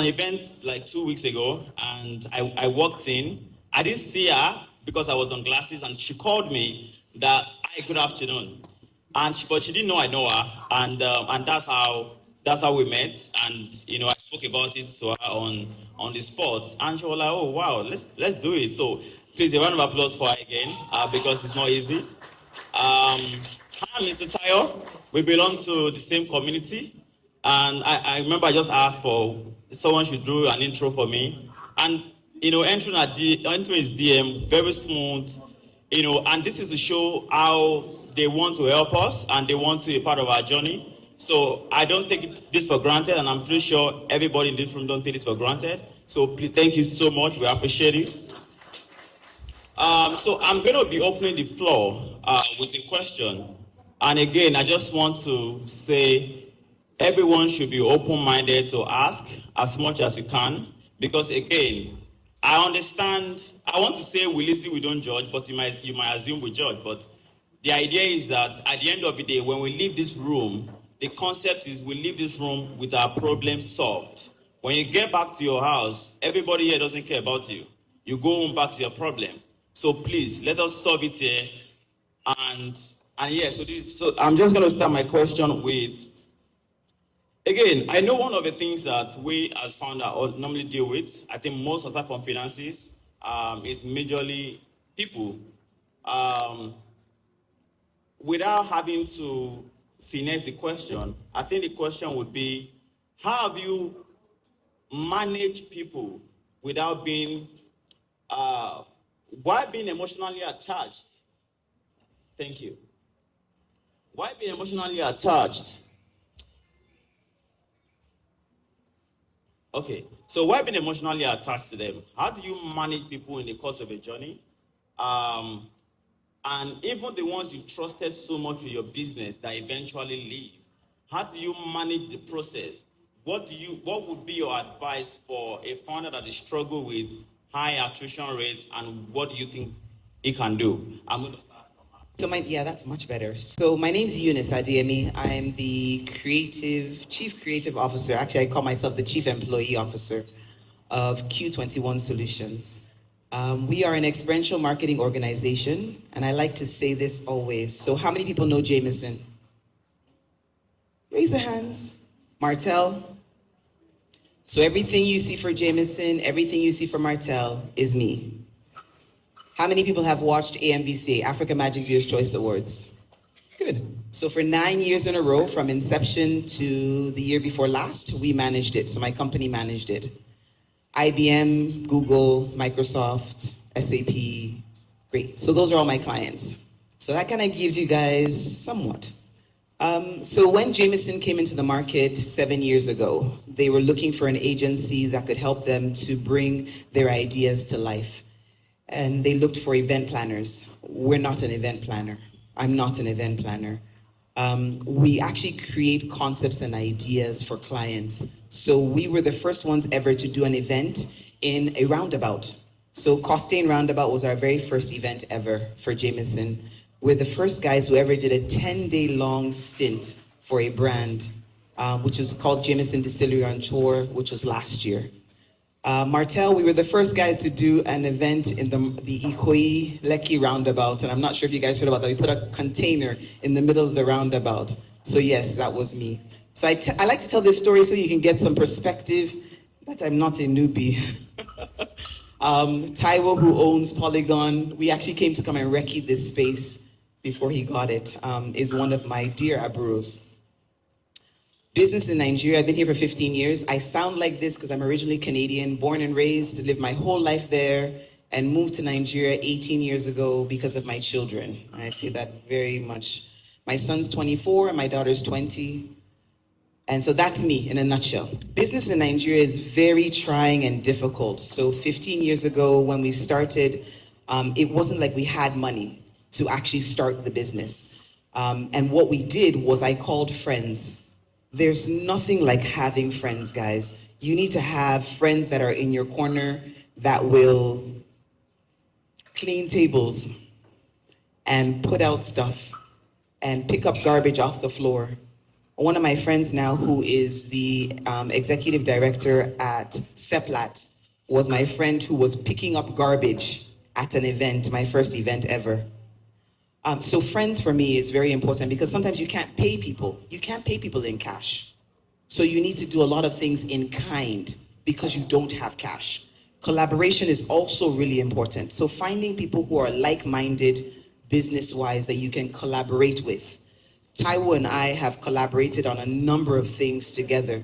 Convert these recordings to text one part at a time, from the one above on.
an event like 2 weeks ago, and I walked in. I didn't see her because I was on glasses, and she called me that, "Hi, good afternoon," but she didn't know I know her, and that's how we met, and I spoke about it to her on the spot, and she was like, "Oh wow, let's do it." So please, a round of applause for her again, because it's not easy. Hi, Mr. Tayo. We belong to the same community. And I remember I just asked for someone should do an intro for me. And, entering his DM, very smooth, and this is to show how they want to help us and they want to be part of our journey. So I don't take this for granted, and I'm pretty sure everybody in this room don't take this for granted. So please, thank you so much. We appreciate it. So I'm going to be opening the floor with a question. And again, I just want to say everyone should be open-minded to ask as much as you can. Because again, I understand, I want to say we listen, we don't judge, but you might assume we judge. But the idea is that at the end of the day, when we leave this room, the concept is we leave this room with our problem solved. When you get back to your house, everybody here doesn't care about you. You go home back to your problem. So please, let us solve it here. And yeah, so I'm just going to start my question with, again, I know one of the things that we as founders normally deal with, I think most aside from finances, is majorly people. Without having to finesse the question, I think the question would be, how have you managed people without being why being emotionally attached? Thank you. Why being emotionally attached? Okay, so why being emotionally attached to them? How do you manage people in the course of a journey? And even the ones you've trusted so much with your business that eventually leave, how do you manage the process? What would be your advice for a founder that is struggling with high attrition rates, and what do you think he can do? I'm going to start. Yeah, that's much better. So my name is Eunice Adeyemi. I'm the chief creative officer. Actually, I call myself the chief employee officer of Q21 Solutions. We are an experiential marketing organization, and I like to say this always. So how many people know Jameson? Raise your hands. Martell. So everything you see for Jameson, everything you see for Martell is me. How many people have watched AMVCA, Africa Magic Viewers Choice Awards? Good. So for 9 years in a row, from inception to the year before last, we managed it. So my company managed it. IBM, Google, Microsoft, SAP, great. So those are all my clients. So that kind of gives you guys somewhat. So when Jameson came into the market 7 years ago, they were looking for an agency that could help them to bring their ideas to life. And they looked for event planners. We're not an event planner. I'm not an event planner. We actually create concepts and ideas for clients. So we were the first ones ever to do an event in a roundabout. So Costain Roundabout was our very first event ever for Jameson. We're the first guys who ever did a 10-day long stint for a brand, which was called Jameson Distillery on Tour, which was last year. Martell, we were the first guys to do an event in the Ikoyi Lekki roundabout, and I'm not sure if you guys heard about that. We put a container in the middle of the roundabout. So yes, that was me. So I like to tell this story so you can get some perspective that I'm not a newbie. Taiwo, who owns Polygon, we actually came to come and recce this space before he got it, is one of my dear aburos. Business in Nigeria, I've been here for 15 years. I sound like this because I'm originally Canadian, born and raised, lived my whole life there, and moved to Nigeria 18 years ago because of my children. And I say that very much. My son's 24 and my daughter's 20. And so that's me in a nutshell. Business in Nigeria is very trying and difficult. So 15 years ago when we started, it wasn't like we had money to actually start the business. And what we did was I called friends. There's nothing like having friends, guys. You need to have friends that are in your corner that will clean tables and put out stuff and pick up garbage off the floor One of my friends now, who is the executive director at Seplat, was my friend who was picking up garbage at an event, my first event ever. So friends for me is very important because sometimes you can't pay people. You can't pay people in cash. So you need to do a lot of things in kind because you don't have cash. Collaboration is also really important. So finding people who are like-minded business-wise that you can collaborate with. Taiwo and I have collaborated on a number of things together.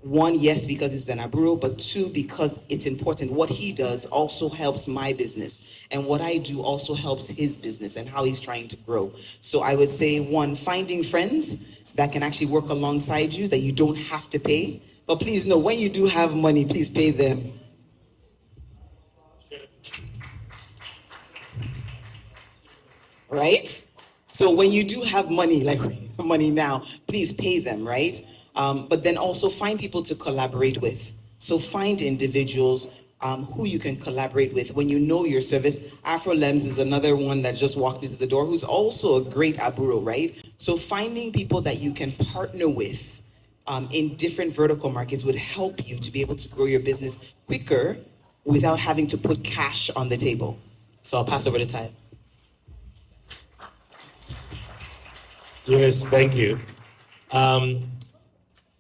One, yes, because it's an aburo, but two, because it's important. What he does also helps my business, and what I do also helps his business and how he's trying to grow. So I would say, one, finding friends that can actually work alongside you that you don't have to pay. But please know, when you do have money, please pay them. Right? So when you do have money, like money now, please pay them, right? But then also find people to collaborate with. So find individuals who you can collaborate with when you know your service. Afro Lems is another one that just walked into the door, who's also a great aburo, right? So finding people that you can partner with in different vertical markets would help you to be able to grow your business quicker without having to put cash on the table. So I'll pass over to Ty. Yes, thank you.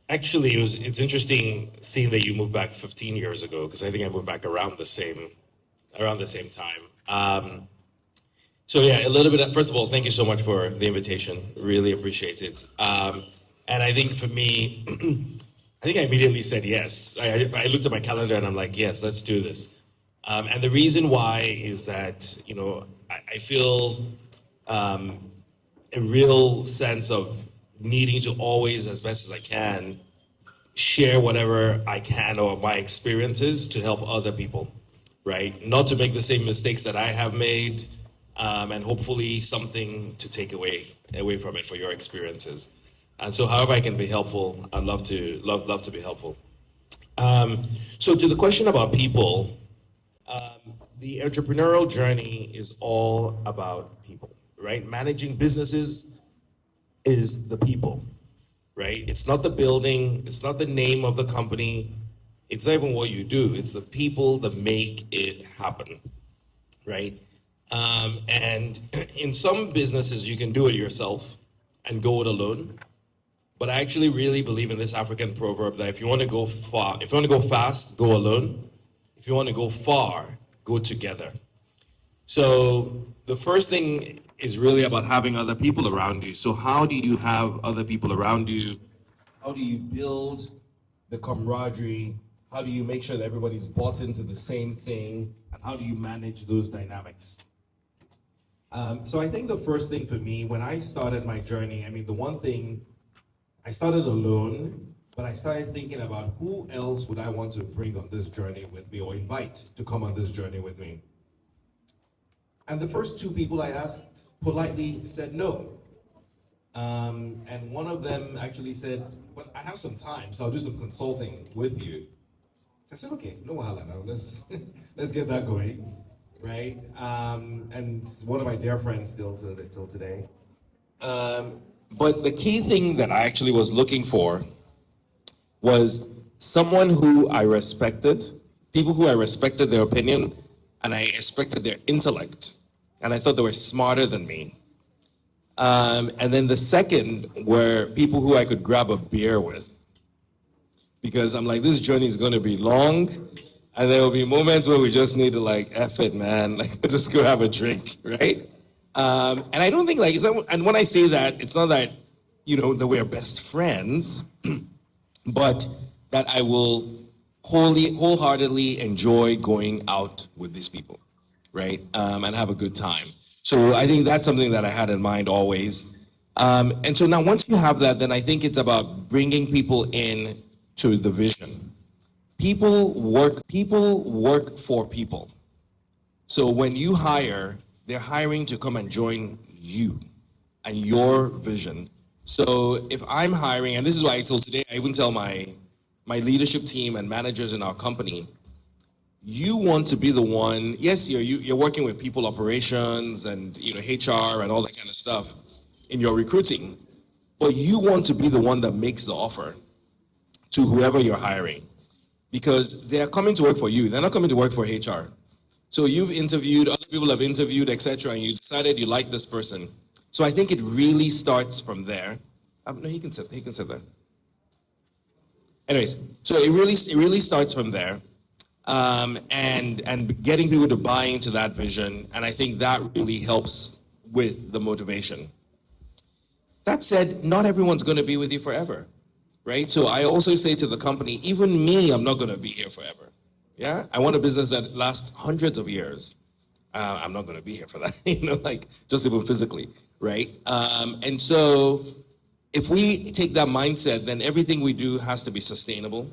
Actually, it's interesting seeing that you moved back 15 years ago, because I think I moved back around the same time. So yeah, a little bit. First of all, thank you so much for the invitation. Really appreciate it. And I think for me, I think I immediately said yes. I looked at my calendar and I'm like, yes, let's do this. And the reason why is that I feel a real sense of needing to always, as best as I can, share whatever I can or my experiences to help other people, right? Not to make the same mistakes that I have made, and hopefully something to take away from it for your experiences. And so however I can be helpful, I'd love to be helpful. So to the question about people, the entrepreneurial journey is all about people, right? Managing businesses is the people, right? It's not the building, it's not the name of the company, it's not even what you do, it's the people that make it happen, right? And in some businesses, you can do it yourself and go it alone. But I actually really believe in this African proverb that if you want to go far, if you want to go fast, go alone. If you want to go far, go together. So the first thing is really about having other people around you. So how do you have other people around you? How do you build the camaraderie? How do you make sure that everybody's bought into the same thing? And how do you manage those dynamics? So I think the first thing for me, when I started my journey, I mean, the one thing, I started alone, but I started thinking about who else would I want to bring on this journey with me or invite to come on this journey with me. And the first two people I asked politely said no. And one of them actually said, but I have some time, so I'll do some consulting with you. So I said, okay, no wahala now, let's get that going, right? And one of my dear friends till today. But the key thing that I actually was looking for was someone who I respected, people who I respected their opinion, and I respected their intellect, and I thought they were smarter than me. And then the second were people who I could grab a beer with, because I'm like, this journey is going to be long, and there will be moments where we just need to like, F it, man, like just go have a drink, right? And I don't think like, and when I say that, it's not that, that we're best friends, but that I will wholeheartedly enjoy going out with these people, right? And have a good time. So I think that's something that I had in mind always. And so now once you have that, then I think it's about bringing people in to the vision. People work for people. So when you hire, they're hiring to come and join you and your vision. So if I'm hiring, and this is why till today, I even tell my leadership team and managers in our company, you want to be the one, yes, you're working with people operations and HR and all that kind of stuff. in your recruiting, but you want to be the one that makes the offer to whoever you're hiring, because they're coming to work for you. They're not coming to work for HR. So you've interviewed, other people have interviewed, etc., and you decided you like this person. So I think it really starts from there. No, he can sit there. Anyways, so it really starts from there, and getting people to buy into that vision, and I think that really helps with the motivation. That said, not everyone's going to be with you forever, right? So I also say to the company, even me, I'm not going to be here forever. Yeah, I want a business that lasts hundreds of years. I'm not going to be here for that, like just even physically, right? And so if we take that mindset, then everything we do has to be sustainable.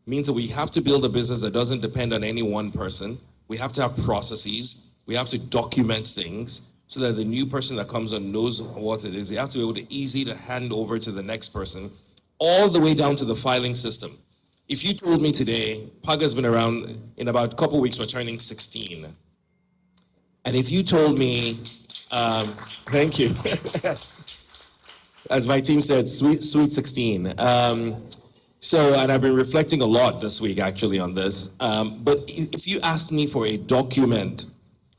Means that we have to build a business that doesn't depend on any one person. We have to have processes. We have to document things so that the new person that comes on knows what it is. You have to be able to easy to hand over to the next person, all the way down to the filing system. If you told me today, Paga's been around, in about a couple of weeks, we're turning 16. And if you told me, thank you. As my team said, sweet 16. And I've been reflecting a lot this week actually on this. But if you asked me for a document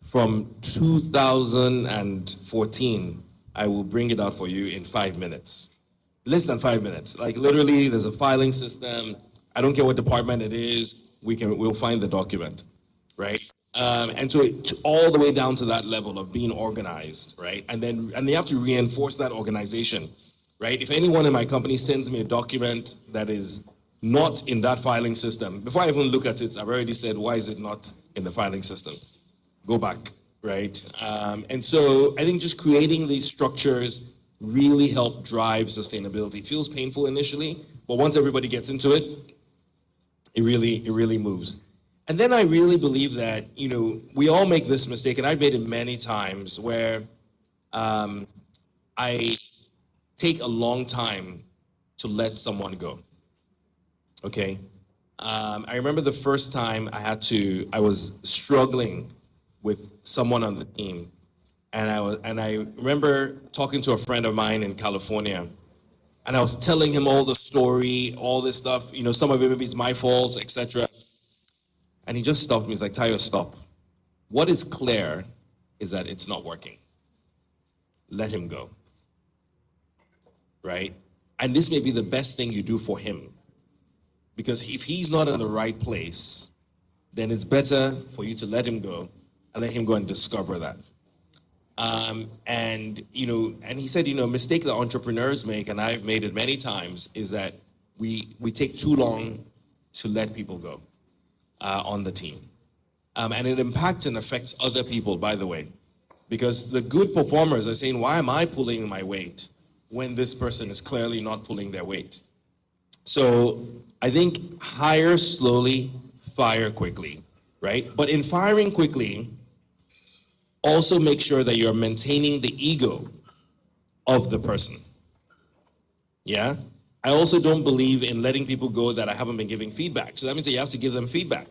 from 2014, I will bring it out for you in 5 minutes. Less than 5 minutes. Like literally, there's a filing system. I don't care what department it is. We'll find the document, right? And so all the way down to that level of being organized, right? And they have to reinforce that organization, right? If anyone in my company sends me a document that is not in that filing system, before I even look at it, I've already said, why is it not in the filing system? Go back, right? And so I think just creating these structures really help drive sustainability. It feels painful initially, but once everybody gets into it, it really moves. And then I really believe that, we all make this mistake, and I've made it many times, where I take a long time to let someone go. Okay? I remember the first time I was struggling with someone on the team, and I remember talking to a friend of mine in California, and I was telling him all the story, all this stuff, some of it maybe it's my fault, etc. And he just stopped me. He's like, Tayo, stop. What is clear is that it's not working. Let him go. Right? And this may be the best thing you do for him. Because if he's not in the right place, then it's better for you to let him go and let him go and discover that. And he said, a mistake that entrepreneurs make, and I've made it many times, is that we take too long to let people go on the team. And it impacts and affects other people, by the way, because the good performers are saying, why am I pulling my weight when this person is clearly not pulling their weight? So I think hire slowly, fire quickly, right? But in firing quickly, also make sure that you're maintaining the ego of the person. Yeah? I also don't believe in letting people go that I haven't been giving feedback. So that means that you have to give them feedback.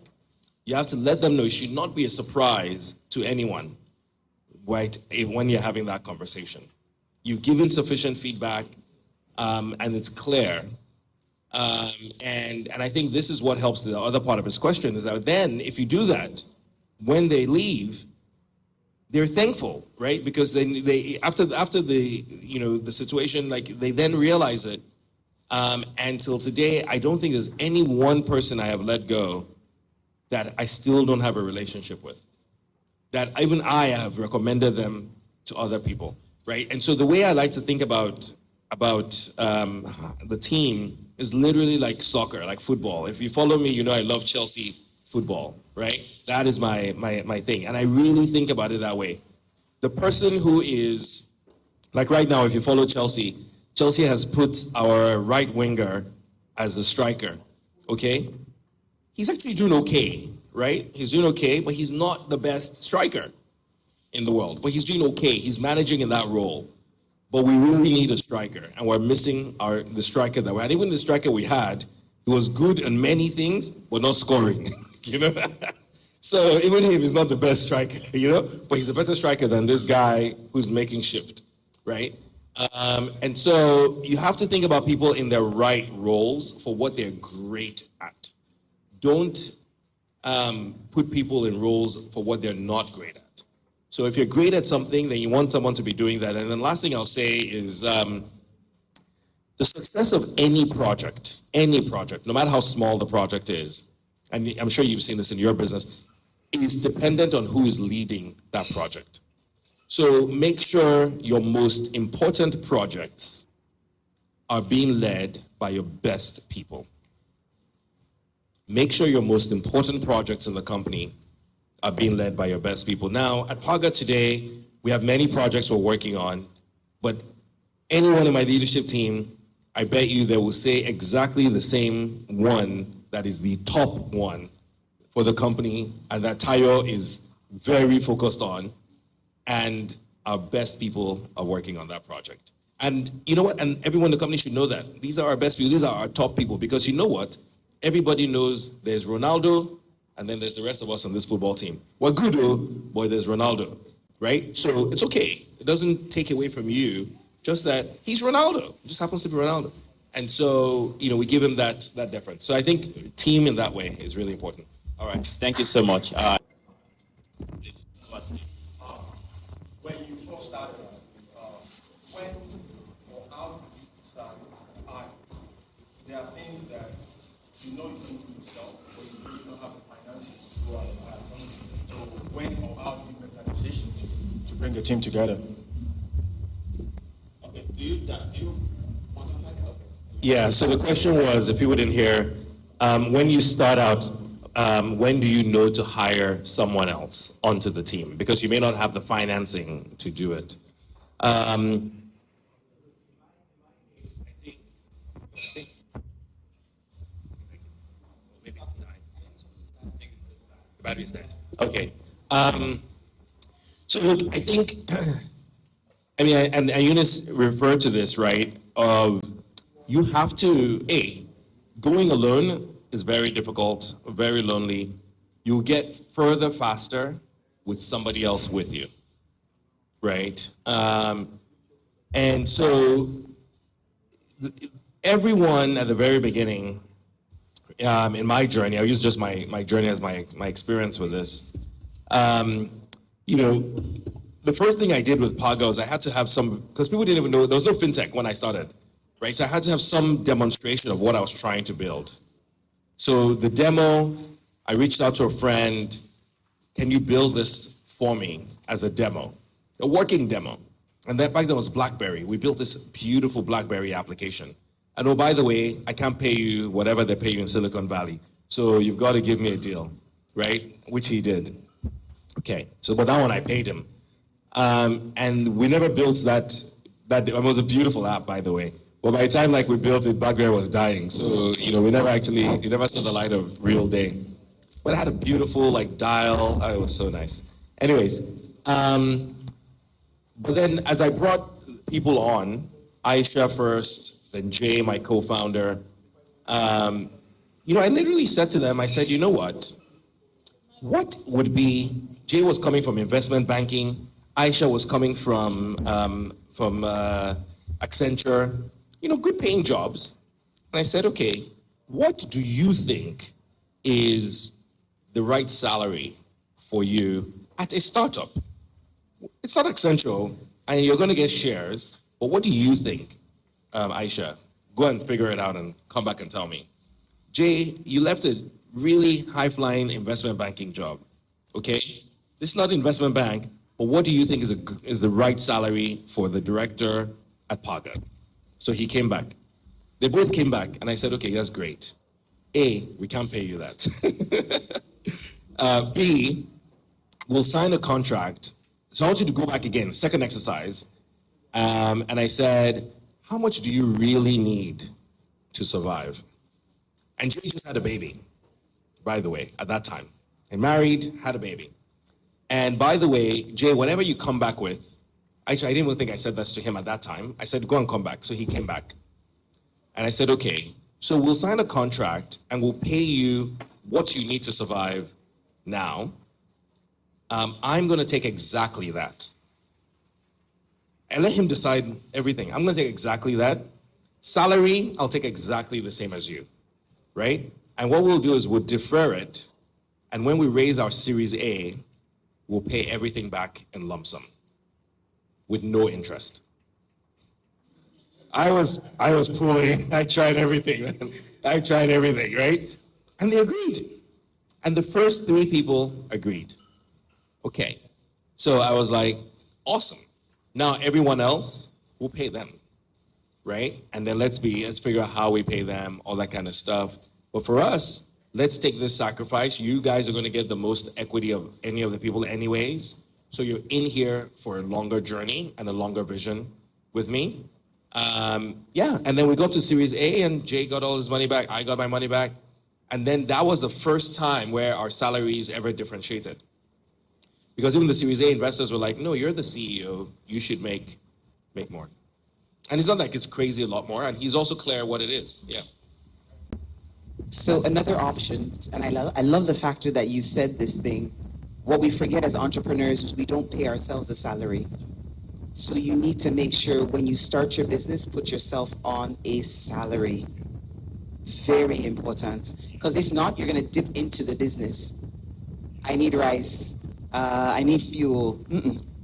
You have to let them know. It should not be a surprise to anyone, right, when you're having that conversation. You've given sufficient feedback, and it's clear. And I think this is what helps the other part of his question, is that then if you do that, when they leave, they're thankful, right? Because they after the the situation, like they then realize it. Until today, I don't think there's any one person I have let go that I still don't have a relationship with. That even I have recommended them to other people, right? And so the way I like to think about the team is literally like soccer, like football. If you follow me, I love Chelsea football, right? That is my thing. And I really think about it that way. The person who is, like right now, if you follow Chelsea has put our right winger as the striker, okay? He's actually doing okay, right? He's doing okay, but he's not the best striker in the world. But he's doing okay. He's managing in that role. But we really need a striker, and we're missing the striker that we had. Even the striker we had, he was good in many things, but not scoring, So even him is not the best striker, but he's a better striker than this guy who's making shift, right? And so you have to think about people in their right roles for what they're great at. Don't put people in roles for what they're not great at. So if you're great at something, then you want someone to be doing that. And then last thing I'll say is the success of any project, no matter how small the project is, and I'm sure you've seen this in your business, is dependent on who is leading that project. So make sure your most important projects are being led by your best people. Make sure your most important projects in the company are being led by your best people. Now, at Paga today, we have many projects we're working on, but anyone in my leadership team, I bet you they will say exactly the same one that is the top one for the company and that Tayo is very focused on, and our best people are working on that project. And you know what? And everyone in the company should know that. These are our best people. These are our top people, because you know what? Everybody knows there's Ronaldo, and then there's the rest of us on this football team. We're good, but there's Ronaldo, right? So it's okay. It doesn't take away from you, just that he's Ronaldo. It just happens to be Ronaldo. And so, you know, we give him that deference. So I think team in that way is really important. All right. Thank you so much. When you first started, when or how did you decide, there are things that you know you can do yourself, but you really don't have the finances to go out and hire somebody. So when or how did you make that decision to bring a team together? Okay. Do you want to like help? Yeah, so the question was, if you wouldn't hear, when you start out, when do you know to hire someone else onto the team? Because you may not have the financing to do it. The battery's dead. Okay. So look, I think, I mean, and Eunice referred to this, right? Of you have to, going alone is very difficult, very lonely. You'll get further faster with somebody else with you, right? And so everyone at the very beginning, in my journey, I'll use just my journey as my experience with this. You know, the first thing I did with Paga was I had to have some, because people didn't even know, there was no fintech when I started, right? So I had to have some demonstration of what I was trying to build. So the demo, I reached out to a friend, can you build this for me as a demo, a working demo? And then back then was BlackBerry. We built this beautiful BlackBerry application. And oh, by the way, I can't pay you whatever they pay you in Silicon Valley. So you've got to give me a deal, right? Which he did. Okay, so but that one I paid him. And we never built that, it was a beautiful app, by the way. But by the time like we built it, BlackBerry was dying. So, you know, we never saw the light of real day. But it had a beautiful like dial. Oh, it was so nice. Anyways, but then as I brought people on, Aisha first, then Jay, my co-founder, you know, I literally said to them, I said, you know what would be, Jay was coming from investment banking, Aisha was coming from Accenture, you know, good paying jobs. And I said, okay, what do you think is the right salary for you at a startup? It's not Accenture, and you're going to get shares, but what do you think, Aisha? Go and figure it out and come back and tell me. Jay, you left a really high-flying investment banking job, okay? This is not investment bank, but what do you think is the right salary for the director at Paga? So he came back. They both came back, and I said, okay, that's great. A, we can't pay you that. B, we'll sign a contract. So I want you to go back again, second exercise. And I said, how much do you really need to survive? And Jay just had a baby, by the way, at that time. And married, had a baby. And by the way, Jay, whatever you come back with, actually, I didn't even think I said this to him at that time. I said, go and come back. So he came back. And I said, okay, so we'll sign a contract and we'll pay you what you need to survive now. I'm going to take exactly that. and let him decide everything. I'm going to take exactly that. Salary, I'll take exactly the same as you, right? And what we'll do is we'll defer it. And when we raise our Series A, we'll pay everything back in lump sum with no interest. I was pulling, I tried everything, man. I tried everything, right? And they agreed. And the first 3 people agreed. Okay. So I was like, awesome. Now everyone else, we'll pay them, right? And then let's figure out how we pay them, all that kind of stuff. But for us, let's take this sacrifice. You guys are going to get the most equity of any of the people anyways. So you're in here for a longer journey and a longer vision with me. Yeah, and then we got to Series A and Jay got all his money back. I got my money back. And then that was the first time where our salaries ever differentiated. Because even the Series A investors were like, no, you're the CEO. You should make more. And it's not like it's crazy a lot more. And he's also clear what it is. Yeah. So another option, and I love the factor that you said this thing. What we forget as entrepreneurs is we don't pay ourselves a salary. So you need to make sure when you start your business, put yourself on a salary. Very important. Because if not, you're going to dip into the business. I need rice. I need fuel.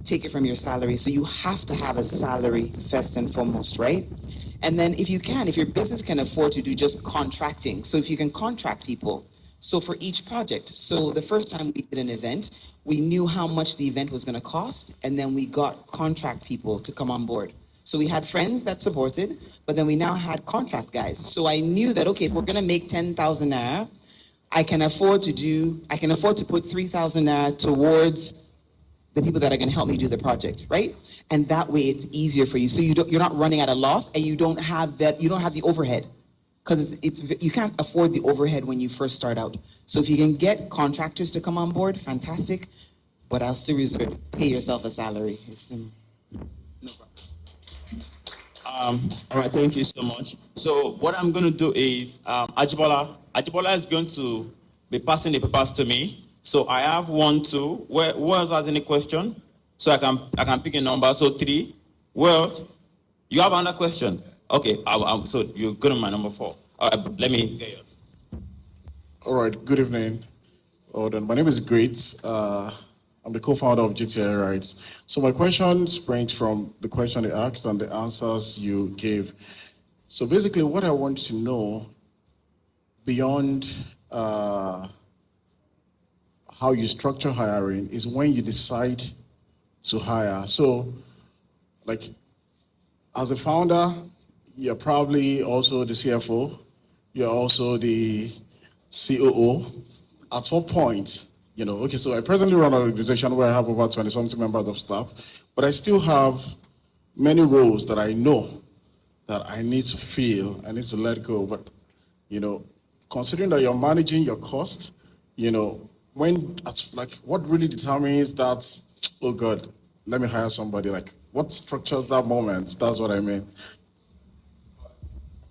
Take it from your salary. So you have to have a salary first and foremost, right? And then if your business can afford to do just contracting, so if you can contract people, so for each project. So the first time we did an event, we knew how much the event was going to cost, and then we got contract people to come on board. So we had friends that supported, but then we now had contract guys. So I knew that, okay, if we're going to make 10,000 naira, I can afford to put 3,000 naira towards the people that are going to help me do the project, right? And that way it's easier for you. So you're not running at a loss, and you don't have the overhead, because you can't afford the overhead when you first start out. So if you can get contractors to come on board, fantastic. But I'll still reserve, pay yourself a salary. No problem. All right, thank you so much. So what I'm going to do is, Ajibola is going to be passing the papers to me. So I have 1, 2. Who else has any question? So I can pick a number. So 3. Who else? You have another question? Okay. So you're good on my number 4. All right, let me get yours. All right. Good evening. My name is Great. I'm the co-founder of GTI Rights. So my question springs from the question they asked and the answers you gave. So basically, what I want to know beyond how you structure hiring is when you decide to hire. So, like, as a founder, you're probably also the CFO. You're also the COO. At what point, okay, so I presently run an organization where I have over 20-something members of staff, but I still have many roles that I know that I need to fill, I need to let go. But, considering that you're managing your cost, what really determines that, oh God, let me hire somebody, like what structures that moment? That's what I mean.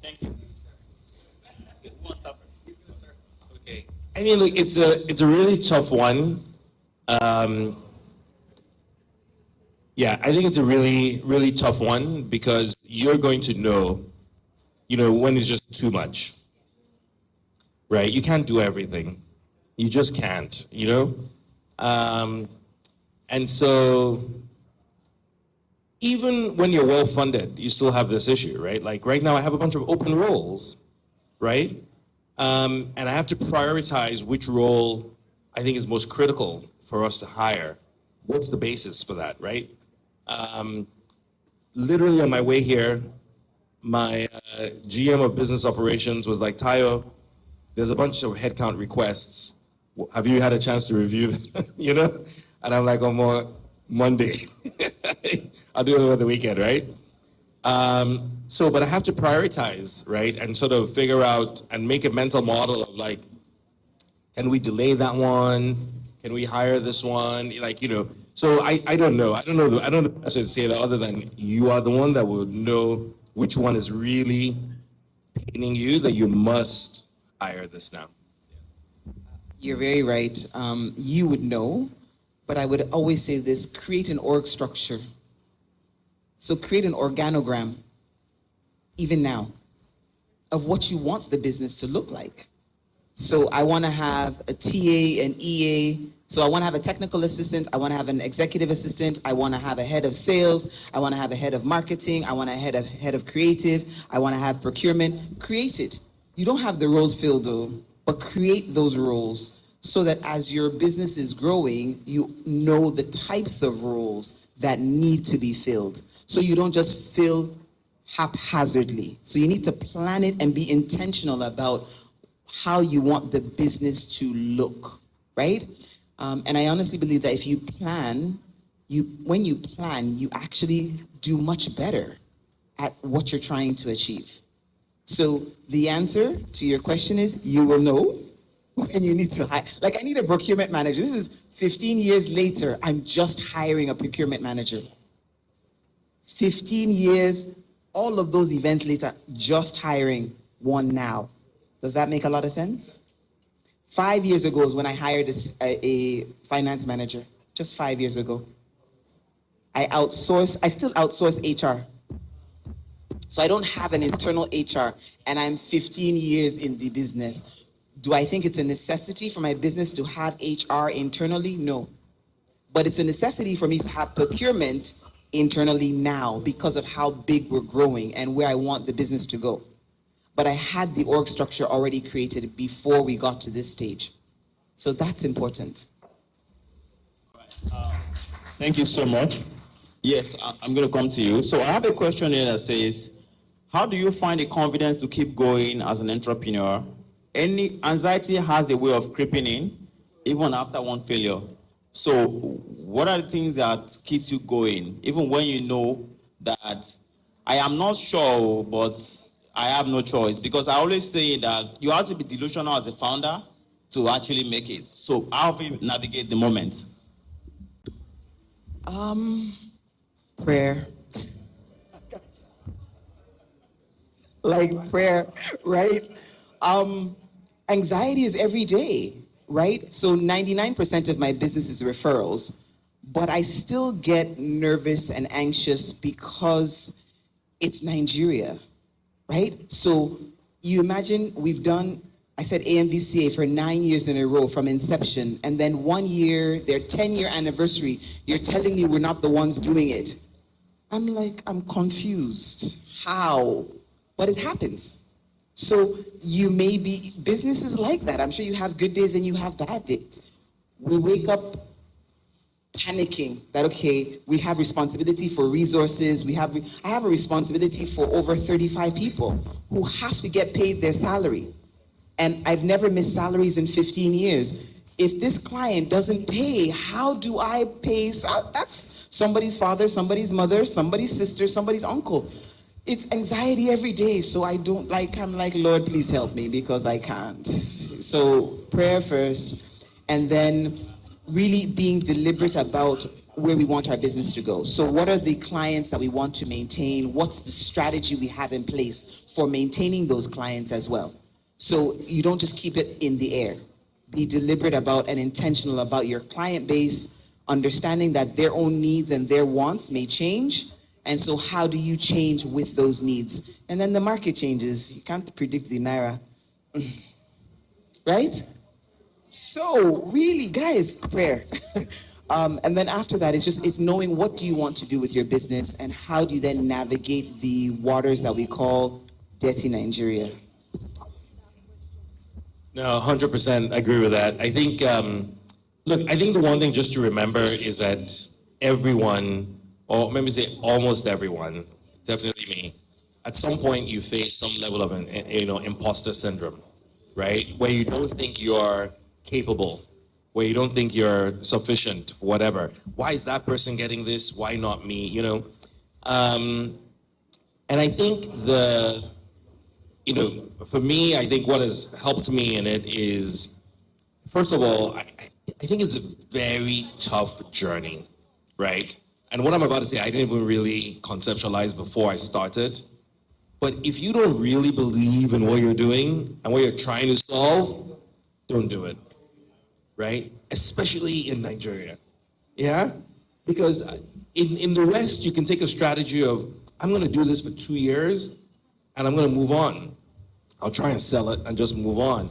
Thank you. Okay. I mean, look, it's a really tough one. Yeah, I think it's a really, really tough one because you're going to know, when it's just too much, right? You can't do everything. You just can't, And so even when you're well-funded, you still have this issue, right? Like right now I have a bunch of open roles, right? And I have to prioritize which role I think is most critical for us to hire. What's the basis for that, right? Literally on my way here, my GM of business operations was like, Tayo, there's a bunch of headcount requests. Have you had a chance to review them? And I'm like, oh, Monday. I'll do it over the weekend, right? But I have to prioritize, right? And sort of figure out and make a mental model of like, can we delay that one? Can we hire this one? So I don't know. I don't know the best way to say that other than you are the one that will know which one is really paining you that you must hire this now. You're very right. You would know, but I would always say this: create an org structure. So create an organogram, even now, of what you want the business to look like. So I want to have a TA, an EA. So I want to have a technical assistant. I want to have an executive assistant. I want to have a head of sales. I want to have a head of marketing. I want a head of creative. I want to have procurement. Create it. You don't have the roles filled though, but create those roles so that as your business is growing, you know the types of roles that need to be filled. So you don't just fill haphazardly. So you need to plan it and be intentional about how you want the business to look, right? And I honestly believe that if you plan, when you plan, you actually do much better at what you're trying to achieve. So the answer to your question is you will know when you need to hire. Like I need a procurement manager. This is 15 years later, I'm just hiring a procurement manager. 15 years, all of those events later, just hiring one now. Does that make a lot of sense? 5 years ago is when I hired a finance manager, just 5 years ago. I still outsource HR. So I don't have an internal HR and I'm 15 years in the business. Do I think it's a necessity for my business to have HR internally? No. But it's a necessity for me to have procurement internally now because of how big we're growing and where I want the business to go. But I had the org structure already created before we got to this stage. So that's important. Thank you so much. Yes, I'm going to come to you. So I have a question here that says, how do you find the confidence to keep going as an entrepreneur? Any anxiety has a way of creeping in, even after one failure. So what are the things that keeps you going, even when you know that I am not sure, but I have no choice? Because I always say that you have to be delusional as a founder to actually make it. So how do you navigate the moment? Prayer. Like prayer, right? Anxiety is every day, right? So 99% of my business is referrals, but I still get nervous and anxious because it's Nigeria, right? So you imagine we've done, I said AMVCA for 9 years in a row from inception, and then 1 year, their 10-year anniversary, you're telling me we're not the ones doing it. I'm confused. How? But it happens. So you may be, business is like that. I'm sure you have good days and you have bad days. We wake up panicking that, okay, we have responsibility for resources. I have a responsibility for over 35 people who have to get paid their salary. And I've never missed salaries in 15 years. If this client doesn't pay, how do I pay? That's somebody's father, somebody's mother, somebody's sister, somebody's uncle. It's anxiety every day. So I'm like, Lord, please help me because I can't. So prayer first, and then really being deliberate about where we want our business to go. So what are the clients that we want to maintain? What's the strategy we have in place for maintaining those clients as well? So you don't just keep it in the air. Be deliberate about and intentional about your client base, understanding that their own needs and their wants may change. And so how do you change with those needs? And then the market changes. You can't predict the Naira. Right? So really, guys, prayer. And then after that, it's knowing what do you want to do with your business and how do you then navigate the waters that we call dirty Nigeria. No, 100% agree with that. I think, look, I think the one thing just to remember is that everyone, or maybe say almost everyone, definitely me, at some point you face some level of imposter syndrome, right? Where you don't think you're capable, where you don't think you're sufficient, whatever. Why is that person getting this? Why not me? And I think for me, I think what has helped me in it is, first of all, I think it's a very tough journey, right? And what I'm about to say, I didn't even really conceptualize before I started. But if you don't really believe in what you're doing and what you're trying to solve, don't do it, right? Especially in Nigeria, yeah? Because in the West, you can take a strategy of, I'm going to do this for 2 years and I'm going to move on. I'll try and sell it and just move on.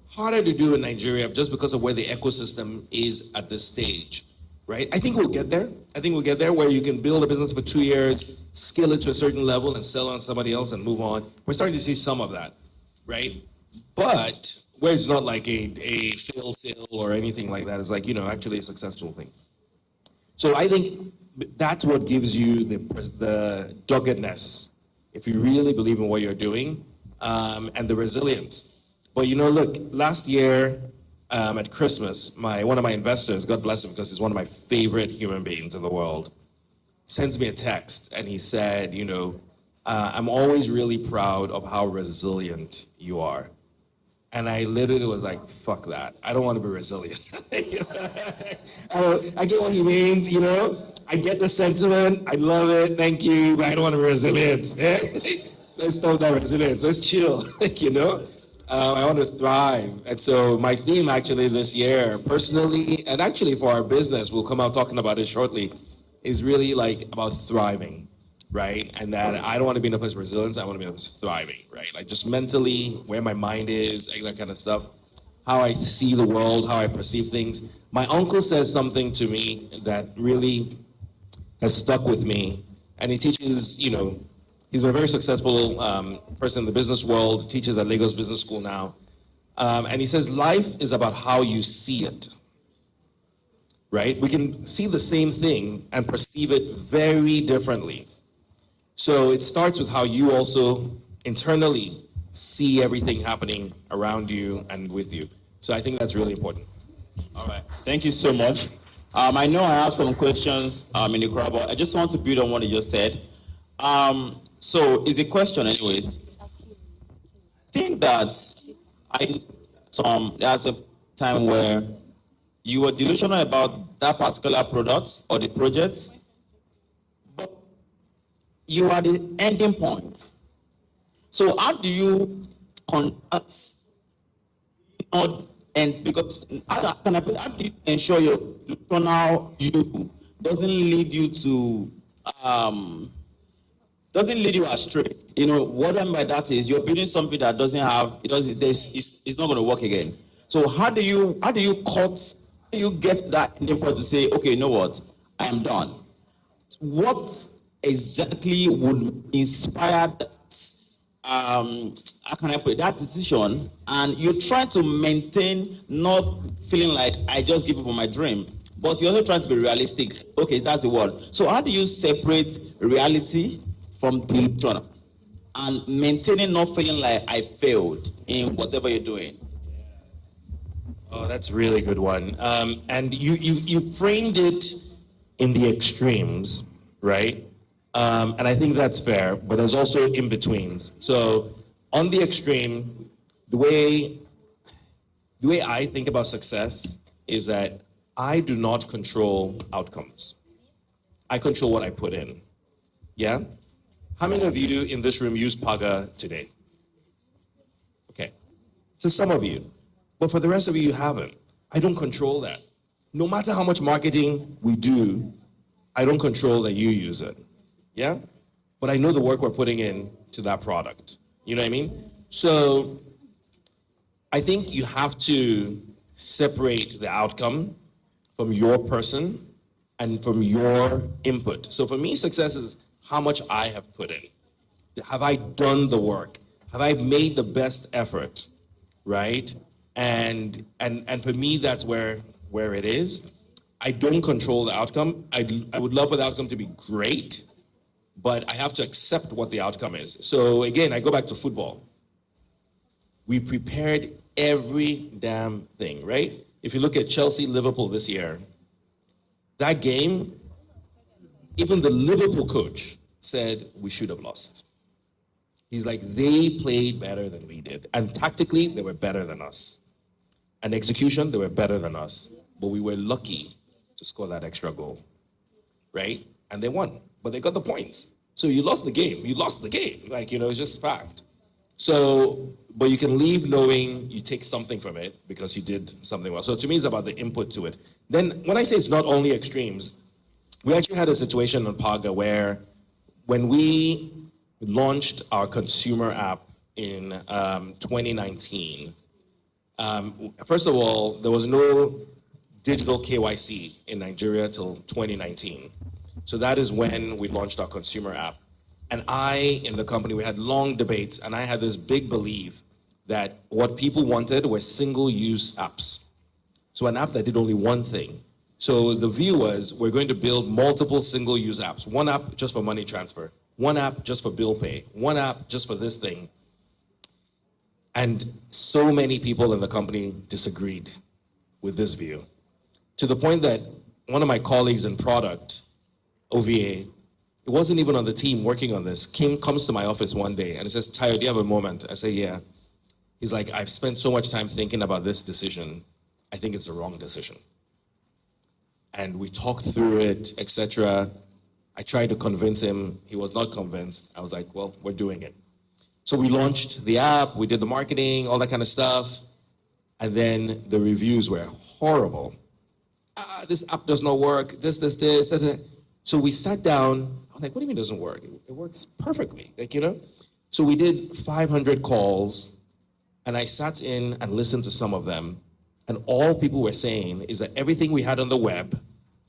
Harder to do in Nigeria just because of where the ecosystem is at this stage, right? I think we'll get there. I think we'll get there where you can build a business for 2 years, scale it to a certain level and sell on somebody else and move on. We're starting to see some of that, right? But where it's not like a failed sale or anything like that, it's like, actually a successful thing. So I think that's what gives you the doggedness, if you really believe in what you're doing, and the resilience. But look, last year at Christmas, one of my investors, God bless him, because he's one of my favorite human beings in the world, sends me a text and he said, I'm always really proud of how resilient you are. And I literally was like, fuck that. I don't want to be resilient. I get what he means, I get the sentiment. I love it. Thank you. But I don't want to be resilient. Let's stop that resilience. Let's chill, I want to thrive. And so my theme actually this year, personally, and actually for our business, we'll come out talking about it shortly, is really like about thriving, right? And that I don't want to be in a place of resilience. I want to be in a place of thriving, right? Like just mentally, where my mind is, that kind of stuff, how I see the world, how I perceive things. My uncle says something to me that really has stuck with me. And he teaches, he's been a very successful person in the business world, teaches at Lagos Business School now. And he says, life is about how you see it, right? We can see the same thing and perceive it very differently. So it starts with how you also internally see everything happening around you and with you. So I think that's really important. All right. Thank you so much. I know I have some questions in the crowd, but I just want to build on what you just said. So it's a question anyways. I think that there's a time where you were delusional about that particular product or the project, but you are the ending point. So how do you conduct and because how do you ensure your delusional you doesn't lead you to doesn't lead you astray? What I mean by that is you're building something that doesn't have it's not going to work again. So how do you get that ending point to say, okay, you know what, I am done? What exactly would inspire that how can I put it, that decision, and you're trying to maintain not feeling like I just give up on my dream, but you're also trying to be realistic. Okay, that's the word. So how do you separate reality from delusion and maintaining not feeling like I failed in whatever you're doing? Oh, that's a really good one. And you framed it in the extremes, right? And I think that's fair, but there's also in-betweens. So on the extreme, the way I think about success is that I do not control outcomes. I control what I put in. Yeah? How many of you in this room use Paga today? Okay. So some of you. But for the rest of you, you haven't. I don't control that. No matter how much marketing we do, I don't control that you use it. Yeah? But I know the work we're putting in to that product. You know what I mean? So I think you have to separate the outcome from your person and from your input. So for me, success is how much I have put in. Have I done the work? Have I made the best effort? Right? And for me, that's where it is. I don't control the outcome. I would love for the outcome to be great, but I have to accept what the outcome is. So again, I go back to football. We prepared every damn thing, right? If you look at Chelsea, Liverpool this year, that game, even the Liverpool coach said we should have lost. He's like, they played better than we did. And tactically, they were better than us. And execution, they were better than us. But we were lucky to score that extra goal, right? And they won, but they got the points. So you lost the game. You lost the game. It's just fact. So, but you can leave knowing you take something from it because you did something well. So to me, it's about the input to it. Then when I say it's not only extremes, We actually had a situation on Paga where when we launched our consumer app in 2019, first of all, there was no digital KYC in Nigeria till 2019. So that is when we launched our consumer app. And in the company, we had long debates, and I had this big belief that what people wanted were single-use apps. So an app that did only one thing. So the view was, we're going to build multiple single-use apps. One app just for money transfer, one app just for bill pay, one app just for this thing. And so many people in the company disagreed with this view, to the point that one of my colleagues in product, OVA, it wasn't even on the team working on this, comes to my office one day and he says, "Tayo, do you have a moment?" I say, "Yeah." He's like, "I've spent so much time thinking about this decision. I think it's the wrong decision." And we talked through it, etc. I tried to convince him. He was not convinced. I was like, "Well, we're doing it." So we launched the app, we did the marketing, all that kind of stuff. And then the reviews were horrible. This app does not work, this. So we sat down. I'm like, "What do you mean it doesn't work? It works perfectly." So we did 500 calls, and I sat in and listened to some of them. And all people were saying is that everything we had on the web,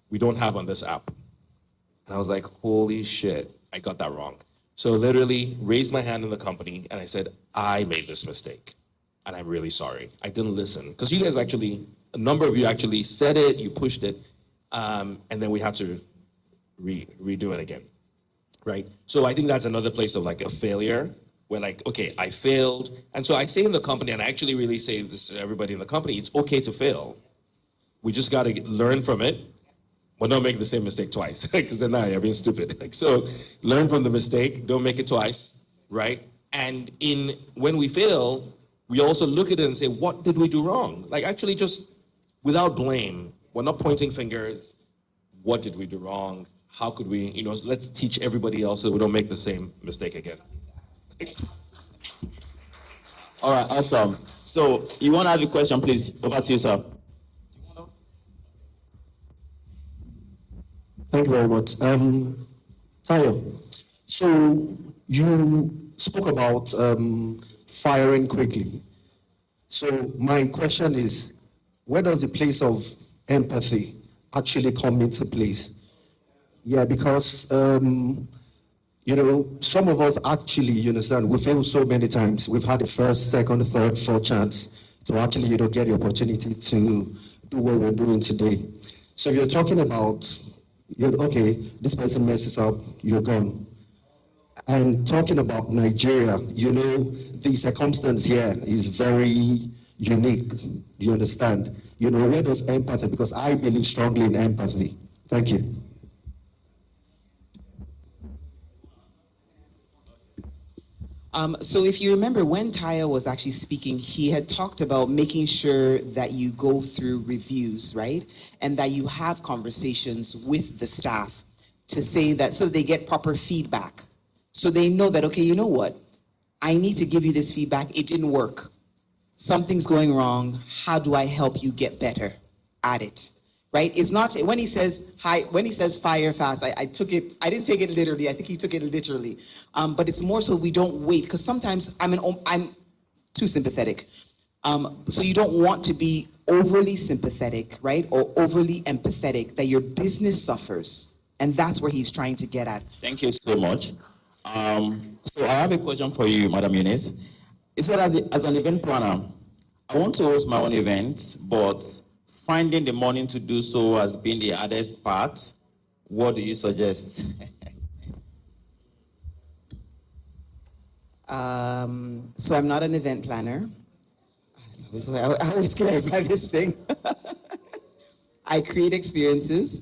we don't have on this app. And I was like, holy shit, I got that wrong. So literally raised my hand in the company and I said, "I made this mistake and I'm really sorry. I didn't listen." Because you guys actually, a number of you actually said it, you pushed it, and then we had to redo it again, right? So I think that's another place of like a failure where like, okay, I failed. And so I say in the company, and I actually really say this to everybody in the company, it's okay to fail. We just got to learn from it, but don't make the same mistake twice, because then you're being stupid. So learn from the mistake, don't make it twice, right? And when we fail, we also look at it and say, what did we do wrong? Like actually just without blame, we're not pointing fingers. What did we do wrong? How could we, let's teach everybody else so we don't make the same mistake again. All right, awesome. So you want to have a question, please? Over to you, sir. Thank you very much. Tayo, so you spoke about firing quickly. So my question is, where does the place of empathy actually come into place? Yeah, because, some of us actually, you understand, we fail so many times. We've had the first, second, third, fourth chance to actually, get the opportunity to do what we're doing today. So if you're talking about, okay, this person messes up, you're gone. And talking about Nigeria, the circumstance here is very unique. You understand? Where does empathy, because I believe strongly in empathy. Thank you. So if you remember, when Tayo was actually speaking, he had talked about making sure that you go through reviews, right? And that you have conversations with the staff to say that, so they get proper feedback. So they know that, okay, you know what? I need to give you this feedback. It didn't work. Something's going wrong. How do I help you get better at it? Right? It's not, when he says fire fast, I didn't take it literally. I think he took it literally. But it's more so we don't wait, because sometimes I'm too sympathetic. So you don't want to be overly sympathetic, right? Or overly empathetic that your business suffers. And that's where he's trying to get at. Thank you so much. So I have a question for you, Madam Eunice. It said, as an event planner, I want to host my own event, but finding the money to do so has been the hardest part. What do you suggest? So I'm not an event planner. I always clarify this thing. I create experiences.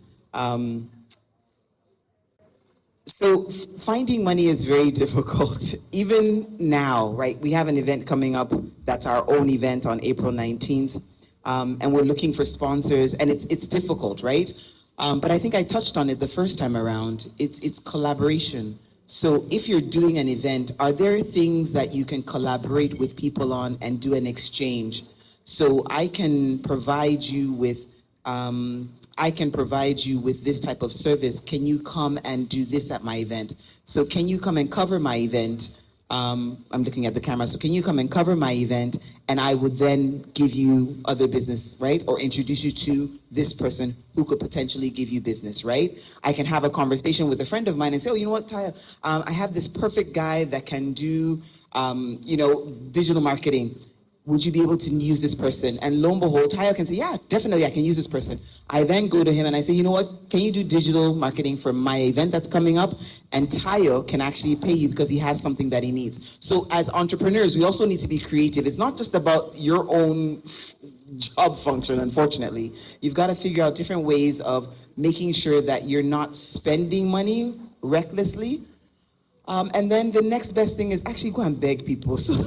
So finding money is very difficult. Even now, right? We have an event coming up that's our own event on April 19th. And we're looking for sponsors, and it's difficult, right? But I think I touched on it the first time around. It's collaboration. So if you're doing an event, are there things that you can collaborate with people on and do an exchange? So I can provide you with I can provide you with this type of service. Can you come and do this at my event? So can you come and cover my event? I'm looking at the camera. So can you come and cover my event? And I would then give you other business, right? Or introduce you to this person who could potentially give you business, right? I can have a conversation with a friend of mine and say, oh, you know what, Taya, I have this perfect guy that can do, digital marketing. Would you be able to use this person? And lo and behold, Tayo can say, yeah, definitely I can use this person. I then go to him and I say, you know what, can you do digital marketing for my event that's coming up? And Tayo can actually pay you because he has something that he needs. So as entrepreneurs, we also need to be creative. It's not just about your own job function, unfortunately. You've got to figure out different ways of making sure that you're not spending money recklessly. And then the next best thing is actually go and beg people. So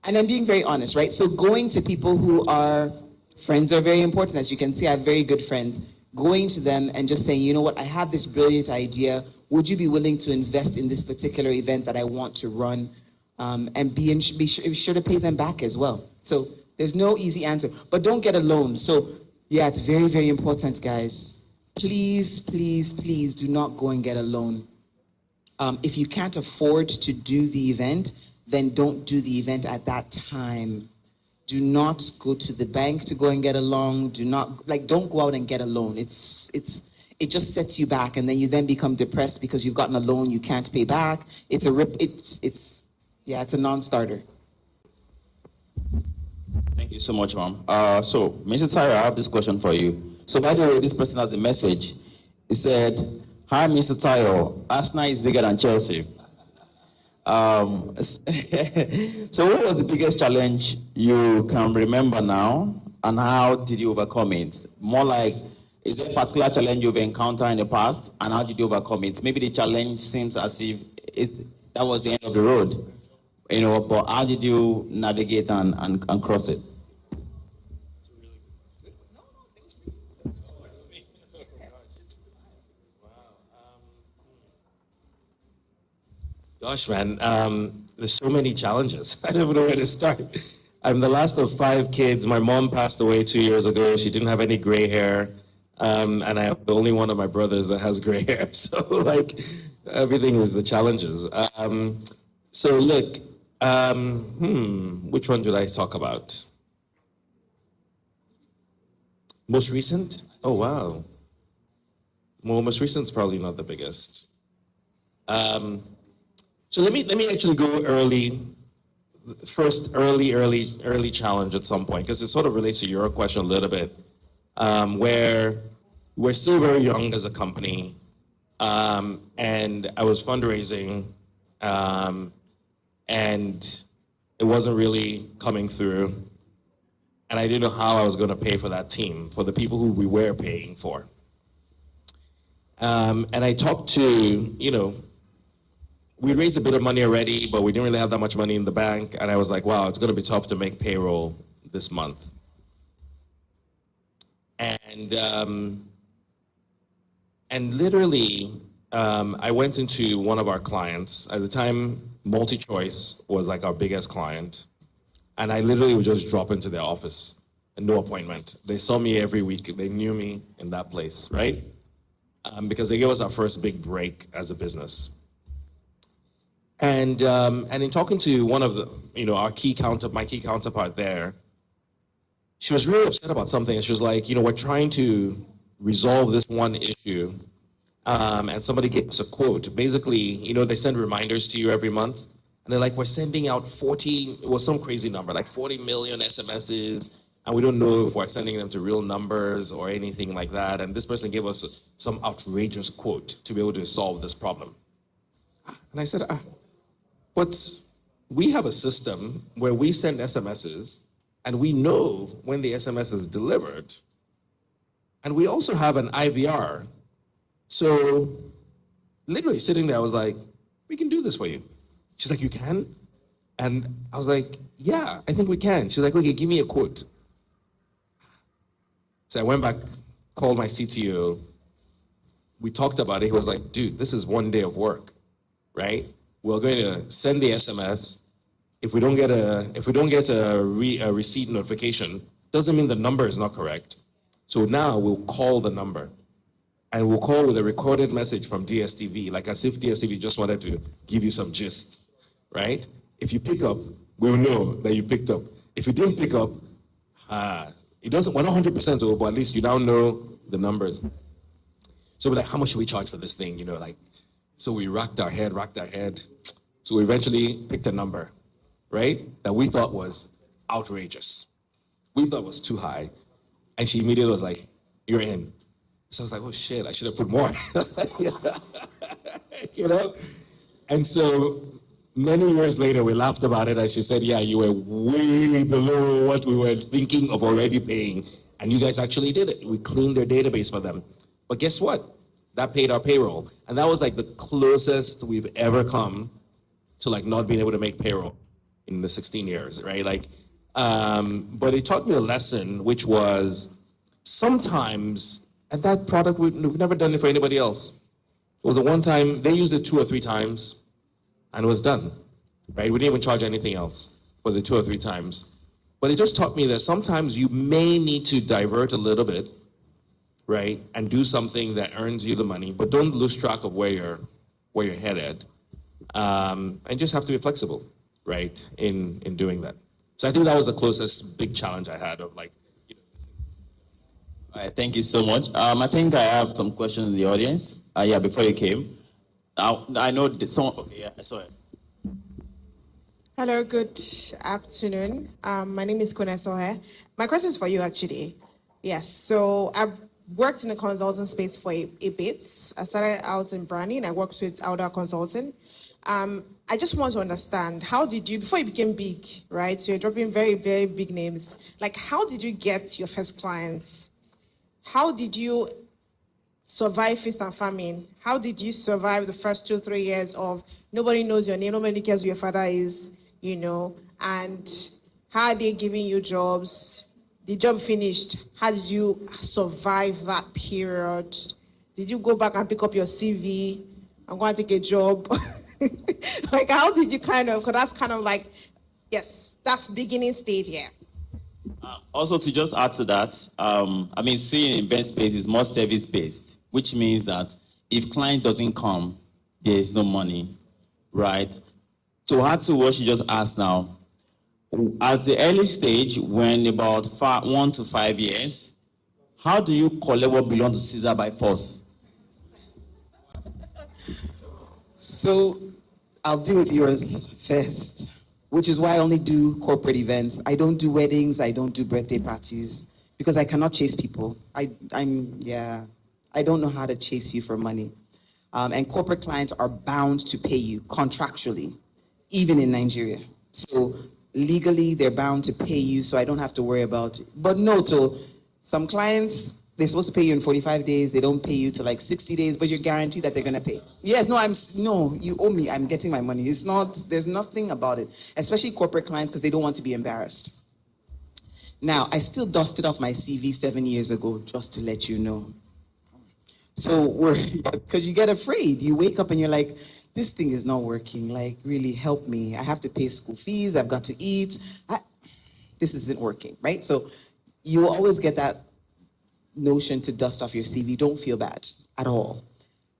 and I'm being very honest, right? So going to people who are, friends are very important. As you can see, I have very good friends. Going to them and just saying, you know what, I have this brilliant idea. Would you be willing to invest in this particular event that I want to run? And be sure to pay them back as well. So there's no easy answer, but don't get a loan. So yeah, it's very, very important, guys. Please, please, please do not go and get a loan. If you can't afford to do the event, then don't do the event at that time. Do not go to the bank to go and get a loan. Don't go out and get a loan. It just sets you back, and then you then become depressed because you've gotten a loan you can't pay back. It's a non-starter. Thank you so much, ma'am. So, Mr. Tyra, I have this question for you. So, by the way, this person has a message. He said, hi, Mr. Tayo, Arsenal is bigger than Chelsea. So what was the biggest challenge you can remember now, and how did you overcome it? More like, is there a particular challenge you've encountered in the past, and how did you overcome it? Maybe the challenge seems as if that was the end of the road, but how did you navigate and cross it? Gosh, man, there's so many challenges. I don't even know where to start. I'm the last of 5 kids. My mom passed away 2 years ago. She didn't have any gray hair. And I'm the only one of my brothers that has gray hair. So, everything is the challenges. So, look, which one did I talk about? Most recent? Oh, wow. Well, most recent is probably not the biggest. So let me actually go early. First, early challenge at some point, because it sort of relates to your question a little bit, where we're still very young as a company, and I was fundraising, and it wasn't really coming through, and I didn't know how I was going to pay for that team, for the people who we were paying for. And I talked to, we raised a bit of money already, but we didn't really have that much money in the bank. And I was like, wow, it's going to be tough to make payroll this month. And literally, I went into one of our clients. At the time, MultiChoice was like our biggest client. And I literally would just drop into their office and no appointment. They saw me every week. They knew me in that place, right? Because they gave us our first big break as a business. And in talking to one of the, my key counterpart there, she was really upset about something. And she was like, we're trying to resolve this one issue. And somebody gave us a quote. Basically, they send reminders to you every month. And they're like, we're sending out 40, it was some crazy number, like 40 million SMSs. And we don't know if we're sending them to real numbers or anything like that. And this person gave us some outrageous quote to be able to solve this problem. And I said, but we have a system where we send SMSs and we know when the SMS is delivered. And we also have an IVR. So literally sitting there, I was like, we can do this for you. She's like, you can? And I was like, yeah, I think we can. She's like, okay, give me a quote. So I went back, called my CTO. We talked about it. He was like, dude, this is 1 day of work, right? We're going to send the SMS. If we don't get a receipt notification, doesn't mean the number is not correct. So now we'll call the number, and we'll call with a recorded message from DSTV, like as if DSTV just wanted to give you some gist, right? If you pick up, we'll know that you picked up. If you didn't pick up, it doesn't, we're not 100% over, but at least you now know the numbers. So we're like, how much should we charge for this thing? So we racked our head. So we eventually picked a number, right? That we thought was outrageous. We thought was too high. And she immediately was like, you're in. So I was like, oh shit, I should have put more. And so many years later, we laughed about it, and she said, yeah, you were way below what we were thinking of already paying. And you guys actually did it. We cleaned their database for them. But guess what? That paid our payroll. And that was like the closest we've ever come to like not being able to make payroll in the 16 years, right? But it taught me a lesson, which was sometimes, and that product, we've never done it for anybody else. It was a one time, they used it 2 or 3 times, and it was done, right? We didn't even charge anything else for the 2 or 3 times. But it just taught me that sometimes you may need to divert a little bit, right? And do something that earns you the money, but don't lose track of where you're headed. And just have to be flexible, right? In doing that. So I think that was the closest big challenge I had of like. All right, thank you so much. I think I have some questions in the audience. Yeah, before you came. I know that someone, okay, yeah, I saw it. Hello, good afternoon. My name is Kone Sohe. My question is for you, actually. Yes, so I've worked in the consulting space for a bit. I started out in branding. I worked with Outer Consulting. I just want to understand, how did you, before you became big, right? So you're dropping very, very big names. Like, how did you get your first clients? How did you survive feast and famine? How did you survive the first 2-3 years of nobody knows your name, nobody cares who your father is, and how are they giving you jobs? The job finished. How did you survive that period? Did you go back and pick up your CV and go and take a job? Like, how did you because that's kind of like, yes, that's beginning stage here. Also, to just add to that, seeing event space is more service-based, which means that if client doesn't come, there is no money, right? To add to what she just asked now, at the early stage, when about 1 to 5 years, how do you collect what belongs to Caesar by force? So I'll deal with yours first, which is why I only do corporate events. I don't do weddings, I don't do birthday parties, because I cannot chase people. I don't know how to chase you for money. And corporate clients are bound to pay you contractually, even in Nigeria. So legally, they're bound to pay you, so I don't have to worry about it. But no, so some clients, they're supposed to pay you in 45 days. They don't pay you to like 60 days, but you're guaranteed that they're going to pay. Yes, no, you owe me. I'm getting my money. There's nothing about it, especially corporate clients, because they don't want to be embarrassed. Now, I still dusted off my CV 7 years ago, just to let you know. So because you get afraid. You wake up and you're like, this thing is not working. Like, really help me. I have to pay school fees. I've got to eat. This isn't working, right? So you always get that notion to dust off your CV. Don't feel bad at all.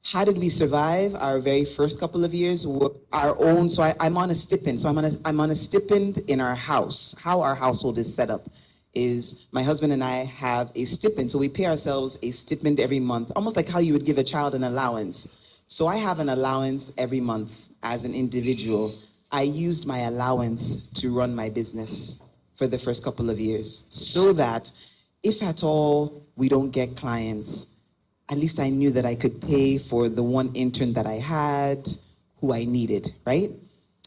How did we survive our very first couple of years? Our own. So I'm on a stipend. So I'm on a stipend in our house. How our household is set up is my husband and I have a stipend. So we pay ourselves a stipend every month, almost like how you would give a child an allowance. So I have an allowance every month as an individual. I used my allowance to run my business for the first couple of years, so that if at all we don't get clients, at least I knew that I could pay for the one intern that I had, who I needed, right?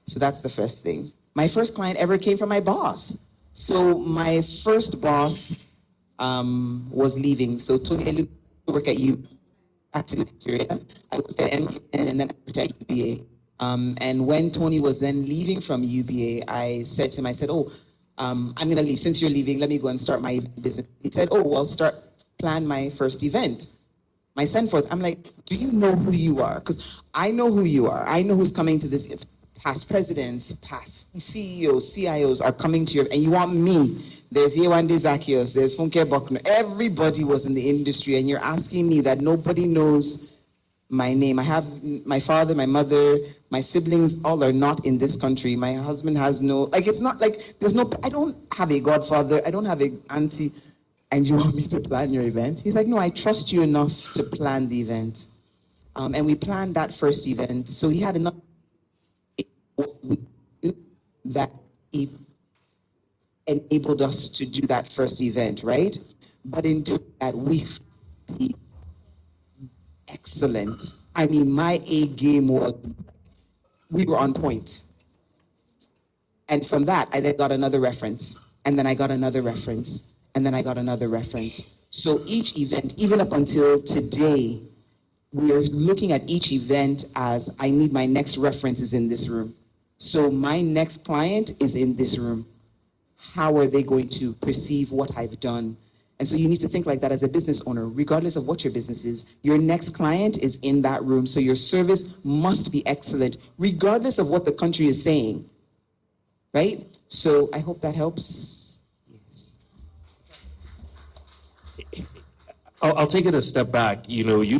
So that's the first thing. My first client ever came from my boss. So my first boss was leaving. So Tony worked at Nigeria. I worked at MTN and then I worked at UBA. And when Tony was then leaving from UBA, I said to him, I'm going to leave. Since you're leaving, let me go and start my business. He said, plan my first event. My send forth. I'm like, do you know who you are? Because I know who you are. I know who's coming to this. past presidents, past CEOs, CIOs are coming to you, and you want me. There's Yewande Zacchaeus, there's Funke Buckner. Everybody was in the industry, and you're asking me that nobody knows my name. I have my father, my mother, my siblings, all are not in this country. My husband has no, like, it's not like there's no, I don't have a godfather, I don't have an auntie, and you want me to plan your event? He's like, no, I trust you enough to plan the event. And we planned that first event. So he had enough that he enabled us to do that first event, right? But in doing that, we have to be excellent. I mean, my A game was, we were on point. And from that, I then got another reference. And then I got another reference. And then I got another reference. So each event, even up until today, we're looking at each event as I need my next reference is in this room. So my next client is in this room. How are they going to perceive what I've done? And so you need to think like that as a business owner, regardless of what your business is. Your next client is in that room. So your service must be excellent, regardless of what the country is saying. Right? So I hope that helps. Yes. I'll take it a step back. You know, you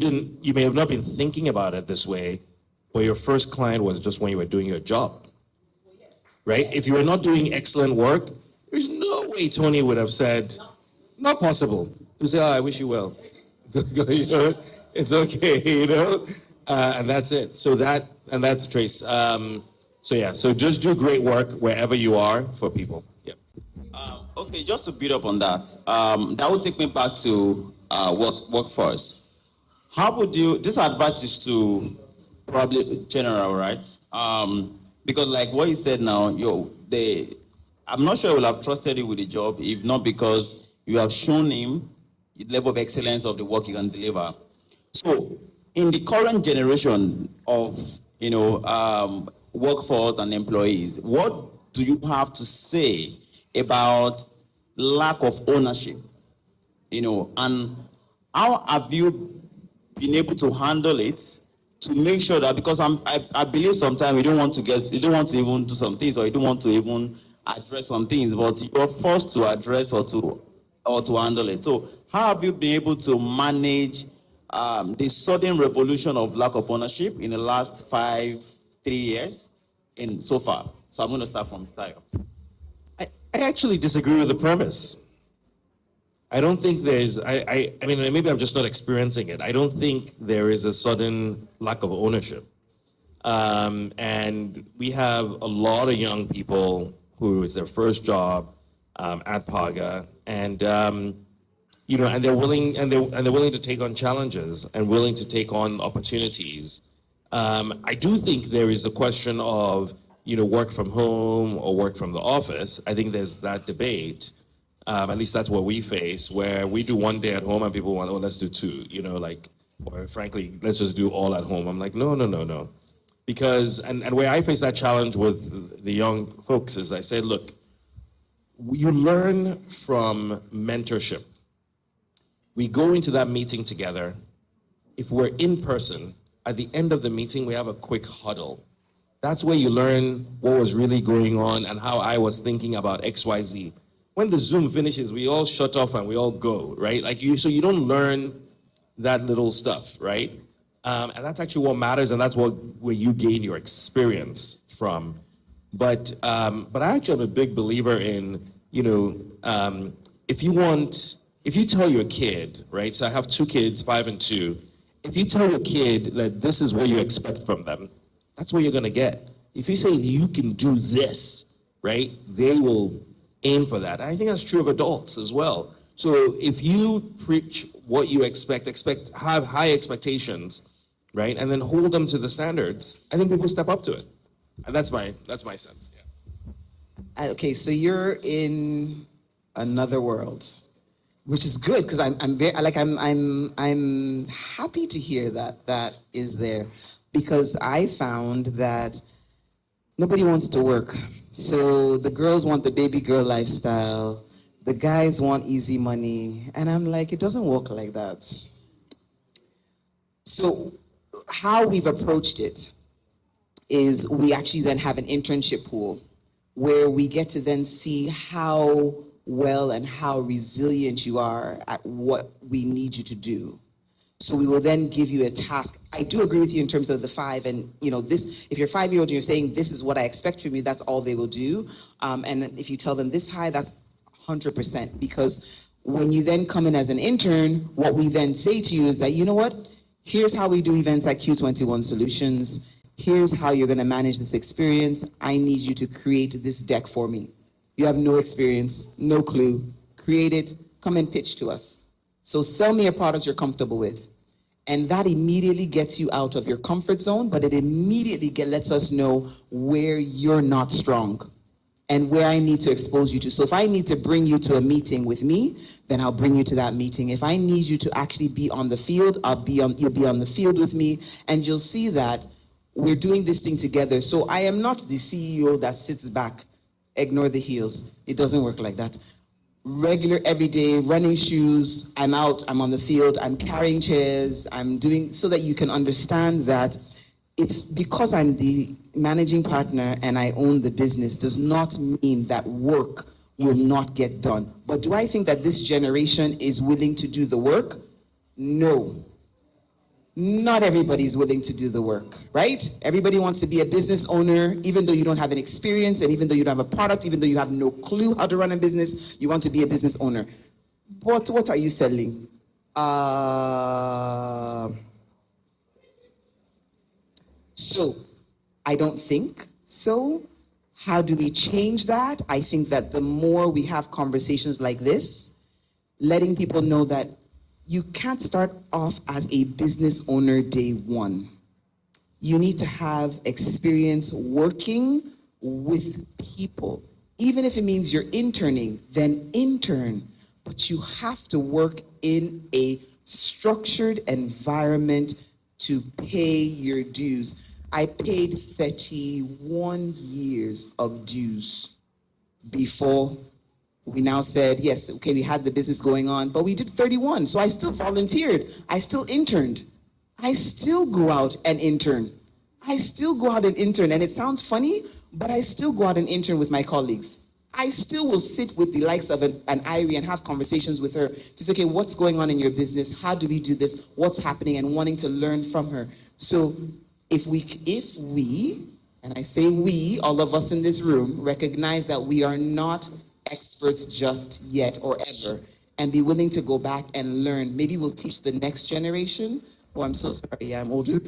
may have not been thinking about it this way, but your first client was just when you were doing your job. Right? If you were not doing excellent work, there's no way Tony would have said, not possible. He would say, oh, I wish you well. You know, it's okay, you know? And that's it. So that's Trace. So just do great work wherever you are for people. Yeah. Okay, just to build up on that, that would take me back to workforce. How would you, this advice is to probably general, right? Because like what you said now, I'm not sure he will have trusted you with the job if not because you have shown him the level of excellence of the work you can deliver. So in the current generation of, workforce and employees, what do you have to say about lack of ownership? And how have you been able to handle it to make sure that, because I believe sometimes you don't want to even do some things, or you don't want to even address some things, but you're forced to address or to handle it. So how have you been able to manage the sudden revolution of lack of ownership in the last 3 years in so far? So I'm going to start from style. I actually disagree with the premise. I don't think there's, I mean, maybe I'm just not experiencing it. I don't think there is a sudden lack of ownership. And we have a lot of young people who it's their first job at Paga, and and they're willing to take on challenges and willing to take on opportunities. I do think there is a question of work from home or work from the office. I think there's that debate. At least that's what we face, where we do one day at home and people want, oh, let's do two, or frankly, let's just do all at home. I'm like, no. Because, and where I face that challenge with the young folks is I say, look, you learn from mentorship. We go into that meeting together. If we're in person, at the end of the meeting, we have a quick huddle. That's where you learn what was really going on and how I was thinking about XYZ. When the Zoom finishes, we all shut off and we all go, right? So you don't learn that little stuff, right? And that's actually what matters, and that's where you gain your experience from. But I actually am a big believer in, if you tell your kid, right? So I have 2 kids, 5 and 2. If you tell your kid that this is what you expect from them, that's what you're gonna get. If you say you can do this, right? They will aim for that. I think that's true of adults as well. So if you preach what you expect, have high expectations, right? And then hold them to the standards, I think people step up to it. And that's my sense. Yeah. Okay, so you're in another world, which is good because I'm happy to hear that is there, because I found that nobody wants to work. So the girls want the baby girl lifestyle, the guys want easy money, and I'm like, it doesn't work like that. So how we've approached it is we actually then have an internship pool where we get to then see how well and how resilient you are at what we need you to do. So we will then give you a task. I do agree with you in terms of the 5, and this. If you're 5-year-old and you're saying this is what I expect from you, that's all they will do. And if you tell them this high, that's 100%. Because when you then come in as an intern, what we then say to you is that, you know what? Here's how we do events at Q21 Solutions. Here's how you're going to manage this experience. I need you to create this deck for me. You have no experience, no clue. Create it. Come and pitch to us. So sell me a product you're comfortable with. And that immediately gets you out of your comfort zone, but it immediately lets us know where you're not strong and where I need to expose you to. So if I need to bring you to a meeting with me, then I'll bring you to that meeting. If I need you to actually be on the field, you'll be on the field with me, and you'll see that we're doing this thing together. So I am not the CEO that sits back, ignore the heels. It doesn't work like that. Regular, everyday, running shoes, I'm out, I'm on the field, I'm carrying chairs, I'm doing, so that you can understand that it's because I'm the managing partner and I own the business does not mean that work will not get done. But do I think that this generation is willing to do the work? No. Not everybody is willing to do the work, right? Everybody wants to be a business owner, even though you don't have an experience, and even though you don't have a product, even though you have no clue how to run a business, you want to be a business owner. But what are you selling? So, I don't think so. How do we change that? I think that the more we have conversations like this, letting people know that you can't start off as a business owner day one. You need to have experience working with people. Even if it means you're interning, then intern. But you have to work in a structured environment to pay your dues. I paid 31 years of dues before we now said, yes, okay, we had the business going on, but we did 31. So I still volunteered. I still interned. I still go out and intern. And it sounds funny, but I still go out and intern with my colleagues. I still will sit with the likes of an Irie and have conversations with her to say, okay, what's going on in your business? How do we do this? What's happening? And wanting to learn from her. So if we, and I say we, all of us in this room, recognize that we are not experts just yet or ever, and be willing to go back and learn. Maybe we'll teach the next generation. Oh, I'm so sorry, I'm older.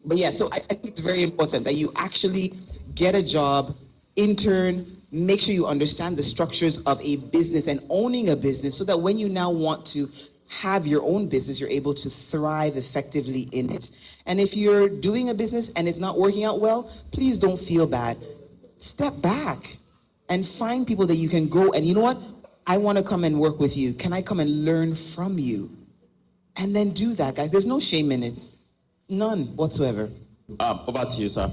But yeah, so I think it's very important that you actually get a job, intern, make sure you understand the structures of a business and owning a business so that when you now want to have your own business, you're able to thrive effectively in it. And if you're doing a business and it's not working out well, please don't feel bad. Step back and find people that you can go and, you know what? I want to come and work with you. Can I come and learn from you? And then do that, guys. There's no shame in it. None whatsoever. Over to you, sir.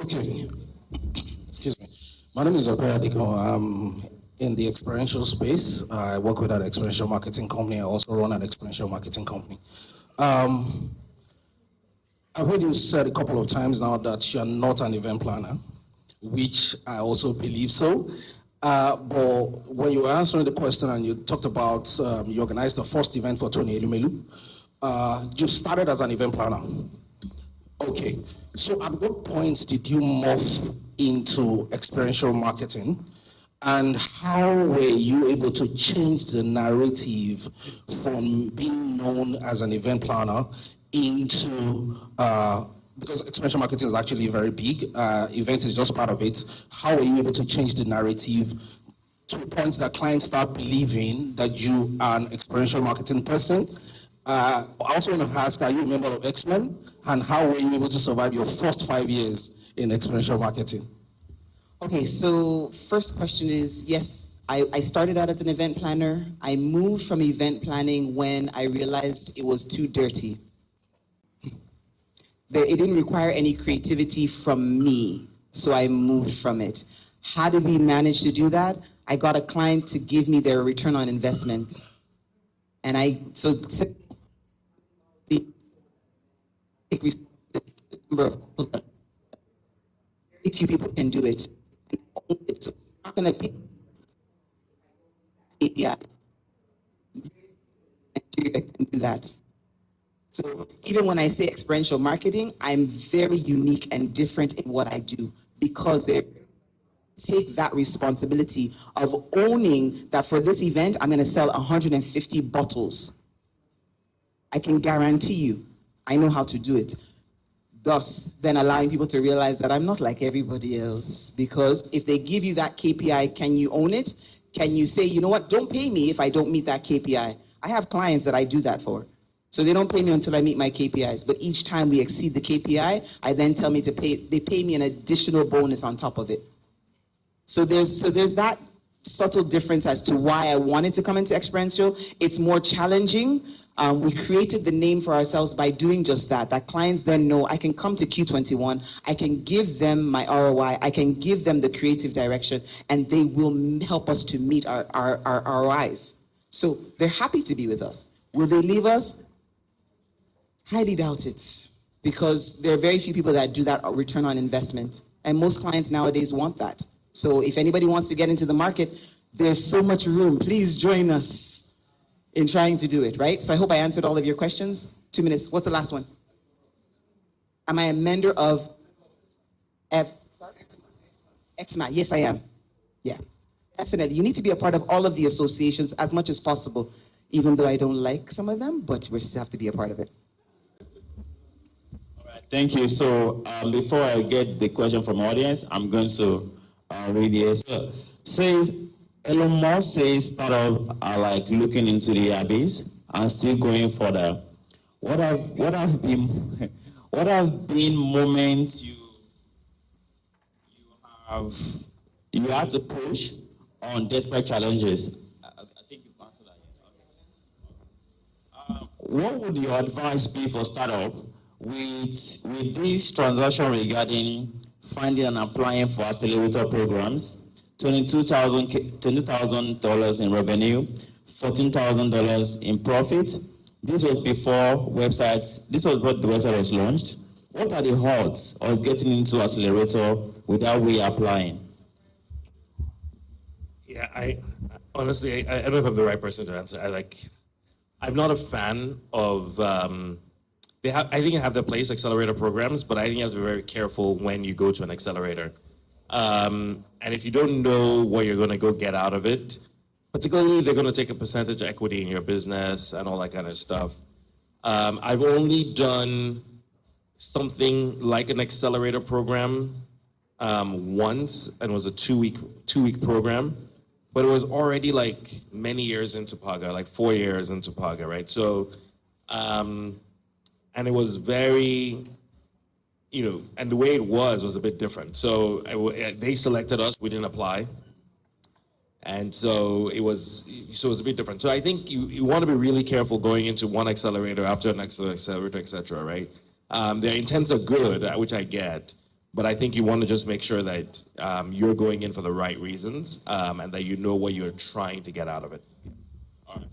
Okay. Excuse me. My name is Okoya Diko. I'm in the experiential space. I work with an experiential marketing company. I also run an experiential marketing company. I've heard you said a couple of times now that you're not an event planner, which I also believe so. But when you were answering the question and you talked about you organized the first event for Tony Elumelu, you started as an event planner. Okay, so at what point did you morph into experiential marketing? And how were you able to change the narrative from being known as an event planner into, because experiential marketing is actually very big, event is just part of it. How were you able to change the narrative to points that clients start believing that you are an experiential marketing person? I also want to ask, are you a member of X-Men? And how were you able to survive your first 5 years in experiential marketing? Okay, so first question is, yes, I started out as an event planner. I moved from event planning when I realized it was too dirty. It didn't require any creativity from me, so I moved from it. How did we manage to do that? I got a client to give me their return on investment. And take responsibility for the number of people that very few people can do it. And own it. So I'm not going to pick API. Nigeria can do that. So even when I say experiential marketing, I'm very unique and different in what I do because they take that responsibility of owning that for this event, I'm going to sell 150 bottles. I can guarantee you, I know how to do it. Thus, then allowing people to realize that I'm not like everybody else. Because if they give you that KPI, can you own it? Can you say, you know what, don't pay me if I don't meet that KPI? I have clients that I do that for. So they don't pay me until I meet my KPIs. But each time we exceed the KPI, I then tell me to pay, they pay me an additional bonus on top of it. So there's that subtle difference as to why I wanted to come into experiential. It's more challenging. We created the name for ourselves by doing just that clients then know I can come to Q21, I can give them my ROI, I can give them the creative direction, and they will help us to meet our ROIs. So they're happy to be with us. Will they leave us? Highly doubt it, because there are very few people that do that return on investment. And most clients nowadays want that. So if anybody wants to get into the market, there's so much room. Please join us in trying to do it, right? So I hope I answered all of your questions. 2 minutes. What's the last one? Am I a member of EXMA? Yes, I am. Yeah, definitely. You need to be a part of all of the associations as much as possible, even though I don't like some of them, but we still have to be a part of it. Thank you. So before I get the question from audience, I'm going to read it. So, says Elon Musk says startups are like looking into the abyss and still going further. What have been moments you had to push on despite challenges? I think you've answered that. Okay. What would your advice be for startup with this transaction regarding finding and applying for accelerator programs? $22,000 in revenue, $14,000 in profit. This was before websites. This was what the website was launched. What are the odds of getting into accelerator without applying? Yeah, I honestly, I don't know if I'm the right person to answer. I'm not a fan of. I think you have the place accelerator programs, but I think you have to be very careful when you go to an accelerator. And if you don't know what you're going to go get out of it, particularly if they're going to take a percentage equity in your business and all that kind of stuff. I've only done something like an accelerator program once, and it was a two-week program, but it was already like many years into Paga, like 4 years into Paga, right? So, and it was very, and the way it was a bit different. So they selected us, we didn't apply. And so it was a bit different. So I think you want to be really careful going into one accelerator after an accelerator, et cetera, right? Their intents are good, which I get, but I think you want to just make sure that you're going in for the right reasons and that you know what you're trying to get out of it. All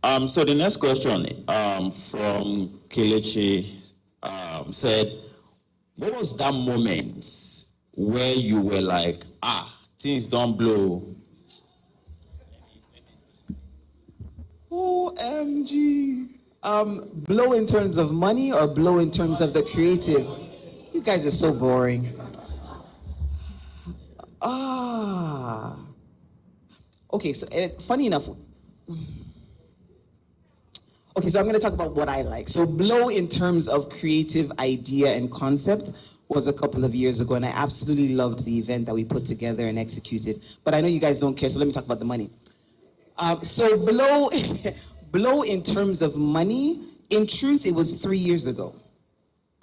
right. So the next question from Kelechi said, what was that moment where you were like, things don't blow? OMG. Blow in terms of money or blow in terms of the creative? You guys are so boring. Okay, so funny enough. Okay, so I'm going to talk about what I like. So blow in terms of creative idea and concept was a couple of years ago, and I absolutely loved the event that we put together and executed. But I know you guys don't care, so let me talk about the money. So blow in terms of money, in truth, it was 3 years ago.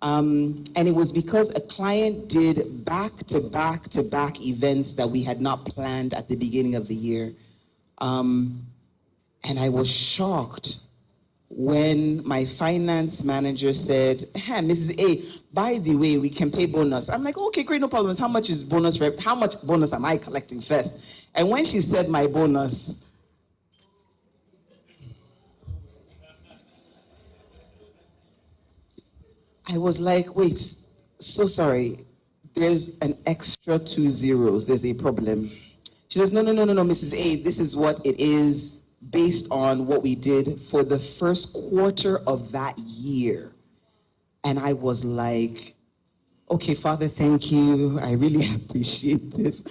And it was because a client did back-to-back events that we had not planned at the beginning of the year. And I was shocked when my finance manager said, hey, Mrs. A, by the way, we can pay bonus. I'm like, okay, great, no problems. How much is bonus? How much bonus am I collecting first? And when she said my bonus, I was like, wait, so sorry. There's an extra 2 zeros. There's a problem. She says, no, Mrs. A, this is what it is based on what we did for the first quarter of that year. And I was like, okay, Father, thank you. I really appreciate this.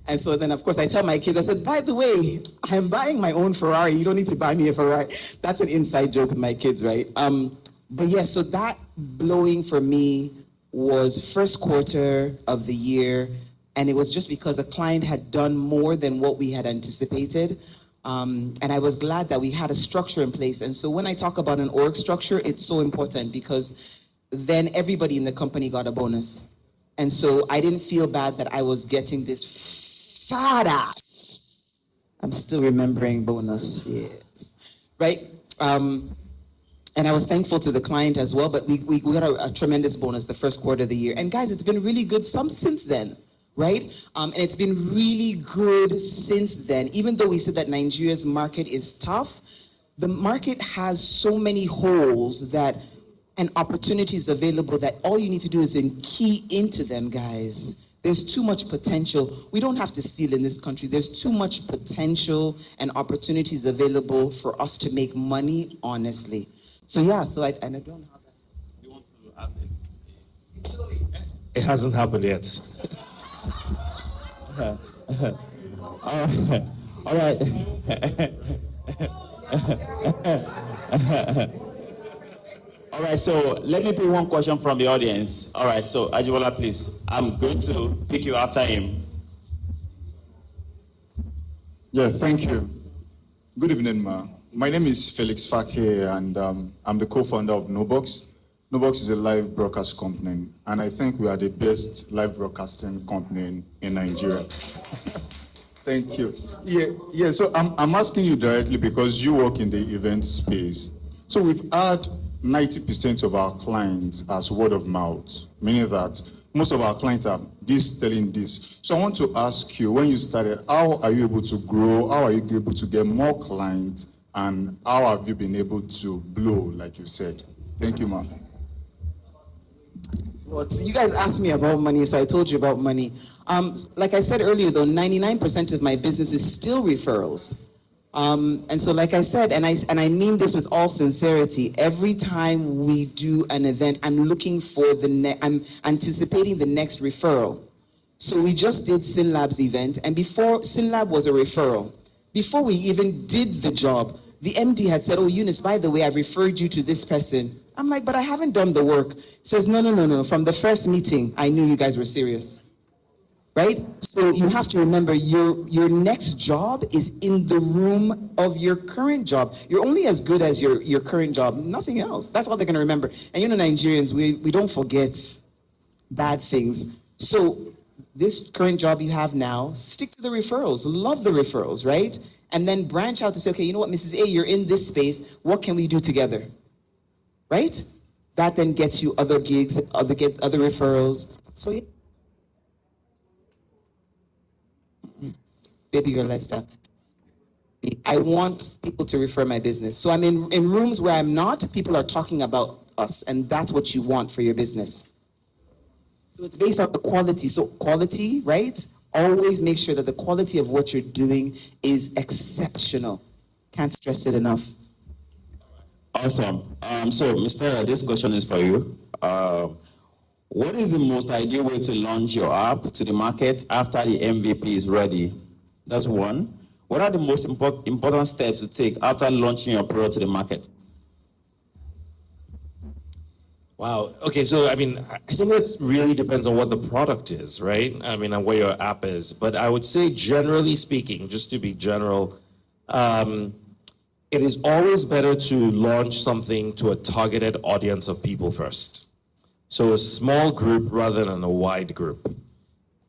And so then, of course, I tell my kids, I said, by the way, I'm buying my own Ferrari. You don't need to buy me a Ferrari. That's an inside joke with my kids, right? But yes, so that blowing for me was first quarter of the year. And it was just because a client had done more than what we had anticipated. And I was glad that we had a structure in place. And so when I talk about an org structure, it's so important because then everybody in the company got a bonus. And so I didn't feel bad that I was getting this fat ass. I'm still remembering bonus, yes. Right? And I was thankful to the client as well, but we got a tremendous bonus the first quarter of the year. And guys, it's been really good since then, right? And it's been really good since then. Even though we said that Nigeria's market is tough, the market has so many holes and opportunities available that all you need to do is key into them, guys. There's too much potential. We don't have to steal in this country. There's too much potential and opportunities available for us to make money honestly. So yeah, I don't have that. Do you want to add It hasn't happened yet. All right. All right, so let me pick one question from the audience. All right, so Ajibola, please. I'm going to pick you after him. Yes, thank you. Good evening, ma. My name is Felix Fake, and I'm the co-founder of Nobox. Nobox is a live broadcast company, and I think we are the best live broadcasting company in Nigeria. Thank you. Yeah. So I'm asking you directly because you work in the event space. So we've had 90% of our clients as word of mouth, meaning that most of our clients are this telling this. So I want to ask you, when you started, how are you able to grow? How are you able to get more clients? And how have you been able to blow, like you said? Thank you, ma'am. Well, you guys asked me about money, so I told you about money. Like I said earlier, though, 99% of my business is still referrals. And so, like I said, and I mean this with all sincerity, every time we do an event, I'm looking for I'm anticipating the next referral. So we just did SynLab's event, and before SynLab was a referral. Before we even did the job, the MD had said, oh, Eunice, by the way, I've referred you to this person. I'm like, but I haven't done the work. He says, no. From the first meeting, I knew you guys were serious. Right? So you have to remember your next job is in the room of your current job. You're only as good as your current job, nothing else. That's all they're gonna remember. And you know, Nigerians, we don't forget bad things. So this current job you have now, stick to the referrals, love the referrals, right? And then branch out to say, okay, you know what, Mrs. A, you're in this space, what can we do together? Right? That then gets you other gigs, other referrals. So yeah. Baby girl lifestyle. I want people to refer my business. So I'm in rooms where I'm not, people are talking about us, and that's what you want for your business. So it's based on the quality. So quality, right? Always make sure that the quality of what you're doing is exceptional. Can't stress it enough. Awesome. So, Mr. This question is for you. What is the most ideal way to launch your app to the market after the MVP is ready? That's one. What are the most important steps to take after launching your product to the market? Wow. Okay, so I mean, I think it really depends on what the product is, right? I mean, and where your app is. But I would say, generally speaking, just to be general, it is always better to launch something to a targeted audience of people first. So a small group rather than a wide group.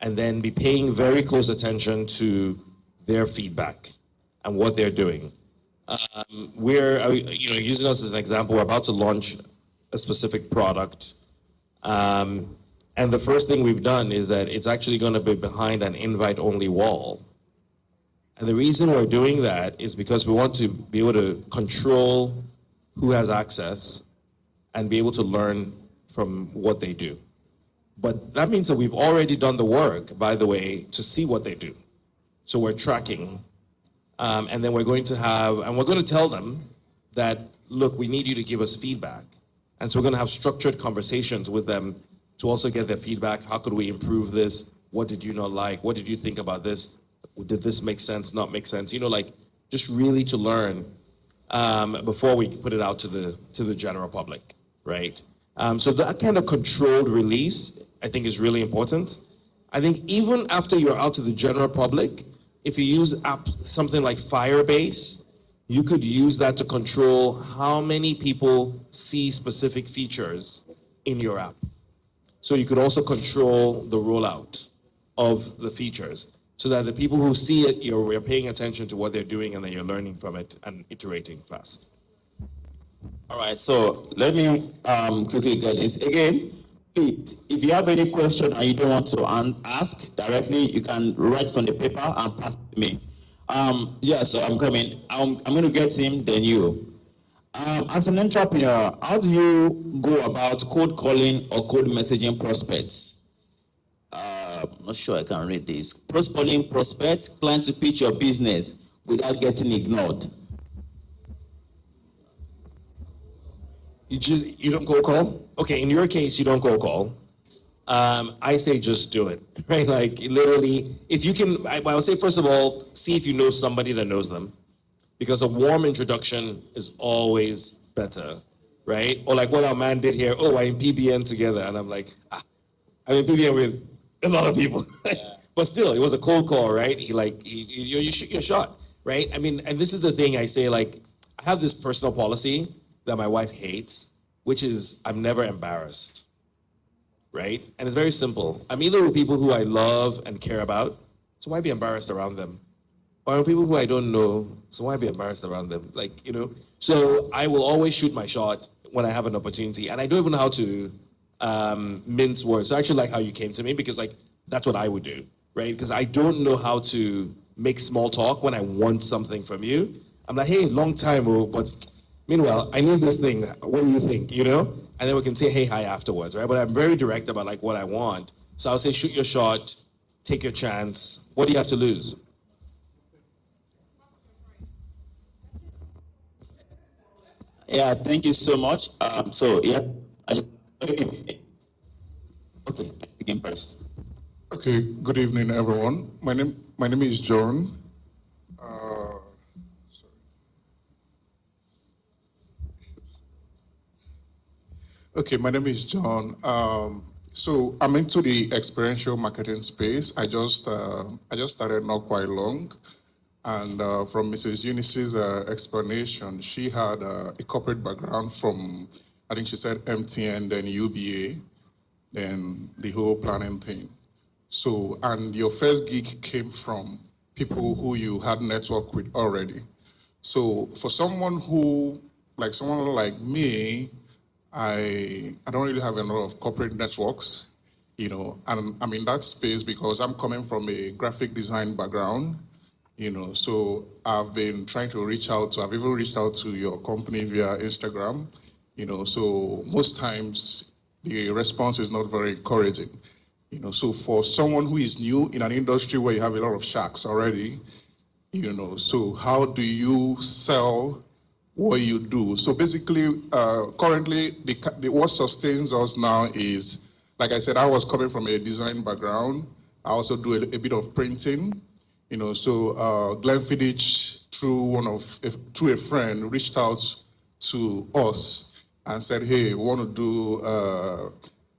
And then be paying very close attention to their feedback and what they're doing. We're, using us as an example, we're about to launch a specific product. And the first thing we've done is that it's actually going to be behind an invite-only wall. And the reason we're doing that is because we want to be able to control who has access and be able to learn from what they do. But that means that we've already done the work, by the way, to see what they do. So we're tracking, and then we're going to tell them that, look, we need you to give us feedback. And so we're going to have structured conversations with them to also get their feedback. How could we improve this? What did you not like? What did you think about this? Did this make sense, not make sense? Like just really to learn before we put it out to the general public, right? So that kind of controlled release, I think, is really important. I think even after you're out to the general public, if you use something like Firebase, you could use that to control how many people see specific features in your app. So you could also control the rollout of the features so that the people who see it, you're paying attention to what they're doing and then you're learning from it and iterating fast. All right, so let me quickly get this. Again, please, if you have any question and you don't want to ask directly, you can write it on the paper and pass it to me. Yeah, so I'm coming. I'm going to get him, then you. As an entrepreneur, how do you go about cold calling or cold messaging prospects? I'm not sure I can read this. Calling prospects, client to pitch your business without getting ignored. You don't cold call? Okay, in your case, you don't cold call. I say just do it, right? Like literally, if you can, I would say first of all, see if you know somebody that knows them, because a warm introduction is always better, right? Or like what our man did here. Oh, I'm in PBN together, and I'm like, I'm in PBN with a lot of people, but still, it was a cold call, right? You shoot your shot, right? I mean, and this is the thing I say, like, I have this personal policy that my wife hates, which is I'm never embarrassed, right? And it's very simple. I'm either with people who I love and care about, so why be embarrassed around them? Or with people who I don't know, so why be embarrassed around them? So I will always shoot my shot when I have an opportunity, and I don't even know how to mince words. So I actually like how you came to me, because like that's what I would do, right? Because I don't know how to make small talk when I want something from you. I'm like, hey, long time, but meanwhile, I need this thing. What do you think? And then we can say, hey, hi afterwards, right? But I'm very direct about like what I want. So I'll say, shoot your shot, take your chance. What do you have to lose? Yeah, thank you so much. Okay, begin first. Okay, good evening, everyone. My name is John. Okay, my name is John. So I'm into the experiential marketing space. I just started not quite long, and from Mrs. Eunice's explanation, she had a corporate background from, I think she said MTN, then UBA, then the whole planning thing. So, and your first gig came from people who you had network with already. So for someone like me, I don't really have a lot of corporate networks, and I'm in that space because I'm coming from a graphic design background, so I've even reached out to your company via Instagram, so most times the response is not very encouraging, so for someone who is new in an industry where you have a lot of sharks already, so how do you sell what you do? So basically, currently, what sustains us now is, like I said, I was coming from a design background. I also do a bit of printing, so Glenn Fiddich, through a friend, reached out to us and said, hey, we want to do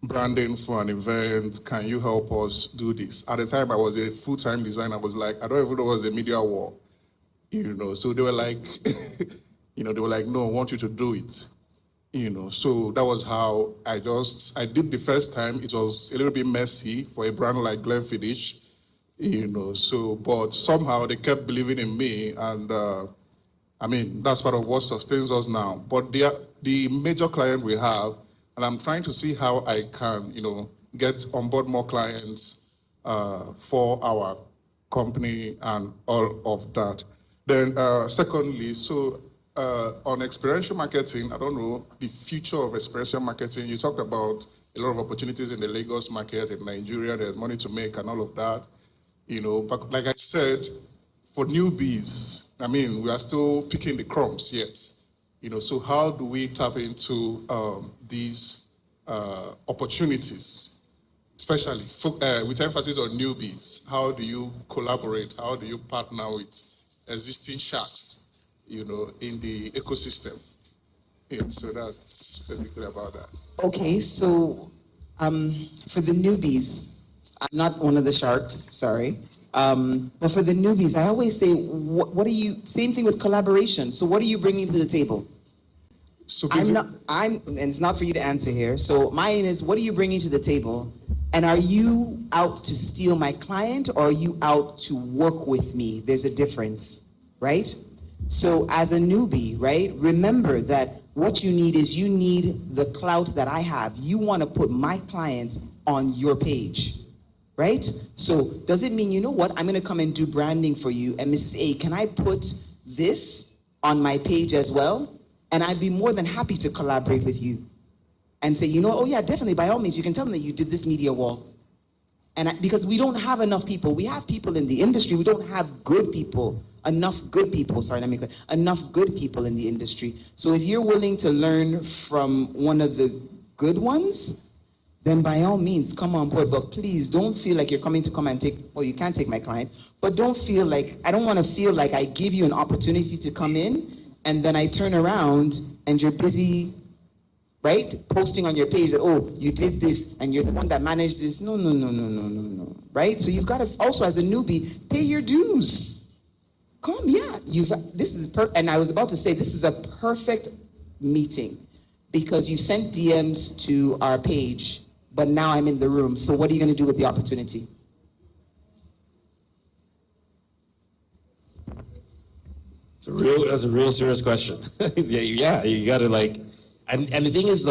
branding for an event. Can you help us do this? At the time, I was a full-time designer. I was like, I don't even know what was a media war, so they were like, no, I want you to do it. So that was how I did the first time. It was a little bit messy for a brand like Glenn Fiddich, but somehow they kept believing in me. And that's part of what sustains us now. But the major client we have, and I'm trying to see how I can, get on board more clients for our company and all of that. Then secondly, so on experiential marketing, I don't know the future of experiential marketing. You talked about a lot of opportunities in the Lagos market, in Nigeria, there's money to make and all of that. But like I said, for newbies, I mean, we are still picking the crumbs yet. So how do we tap into these opportunities, especially with emphasis on newbies? How do you collaborate? How do you partner with existing sharks, in the ecosystem? So that's basically about that. Okay, so for the newbies, I'm not one of the sharks, sorry. But for the newbies, I always say, what are you, same thing with collaboration. So what are you bringing to the table? So and it's not for you to answer here. So mine is, what are you bringing to the table? And are you out to steal my client, or are you out to work with me? There's a difference, right? So as a newbie, right, remember that what you need is you need the clout that I have. You want to put my clients on your page, right? So does it mean, you know what, I'm going to come and do branding for you, and Mrs. A, can I put this on my page as well? And I'd be more than happy to collaborate with you and say, oh yeah, definitely, by all means, you can tell them that you did this media wall. And because we don't have enough people. We have people in the industry. We don't have good people, enough good people in the industry. So if you're willing to learn from one of the good ones, then by all means, come on board. But please don't feel like you're coming to come and take, you can't take my client, but don't feel like, I don't want to feel like I give you an opportunity to come in and then I turn around and you're busy, right, posting on your page that, you did this and you're the one that managed this. No, right? So you've got to also, as a newbie, pay your dues. And I was about to say, this is a perfect meeting because you sent DMs to our page, but now I'm in the room. So what are you going to do with the opportunity? That's a real serious question. Yeah, you gotta and the thing is,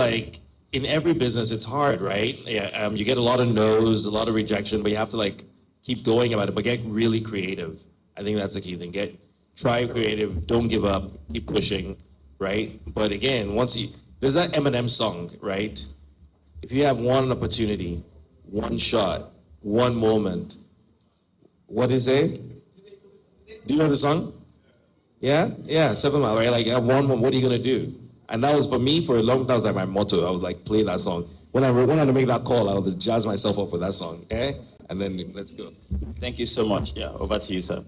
in every business, it's hard, right? Yeah, you get a lot of no's, a lot of rejection, but you have to keep going about it, but get really creative. I think that's the key thing. Try creative, don't give up, keep pushing, right? But again, there's that Eminem song, right? If you have one opportunity, one shot, one moment, what is it? Do you know the song? Yeah, 7 Mile, right? You have one moment, what are you gonna do? And that was, for me, for a long time, that was my motto. I would play that song. When I wanted to make that call, I would jazz myself up with that song, and then let's go. Thank you so much. Yeah, over to you, sir.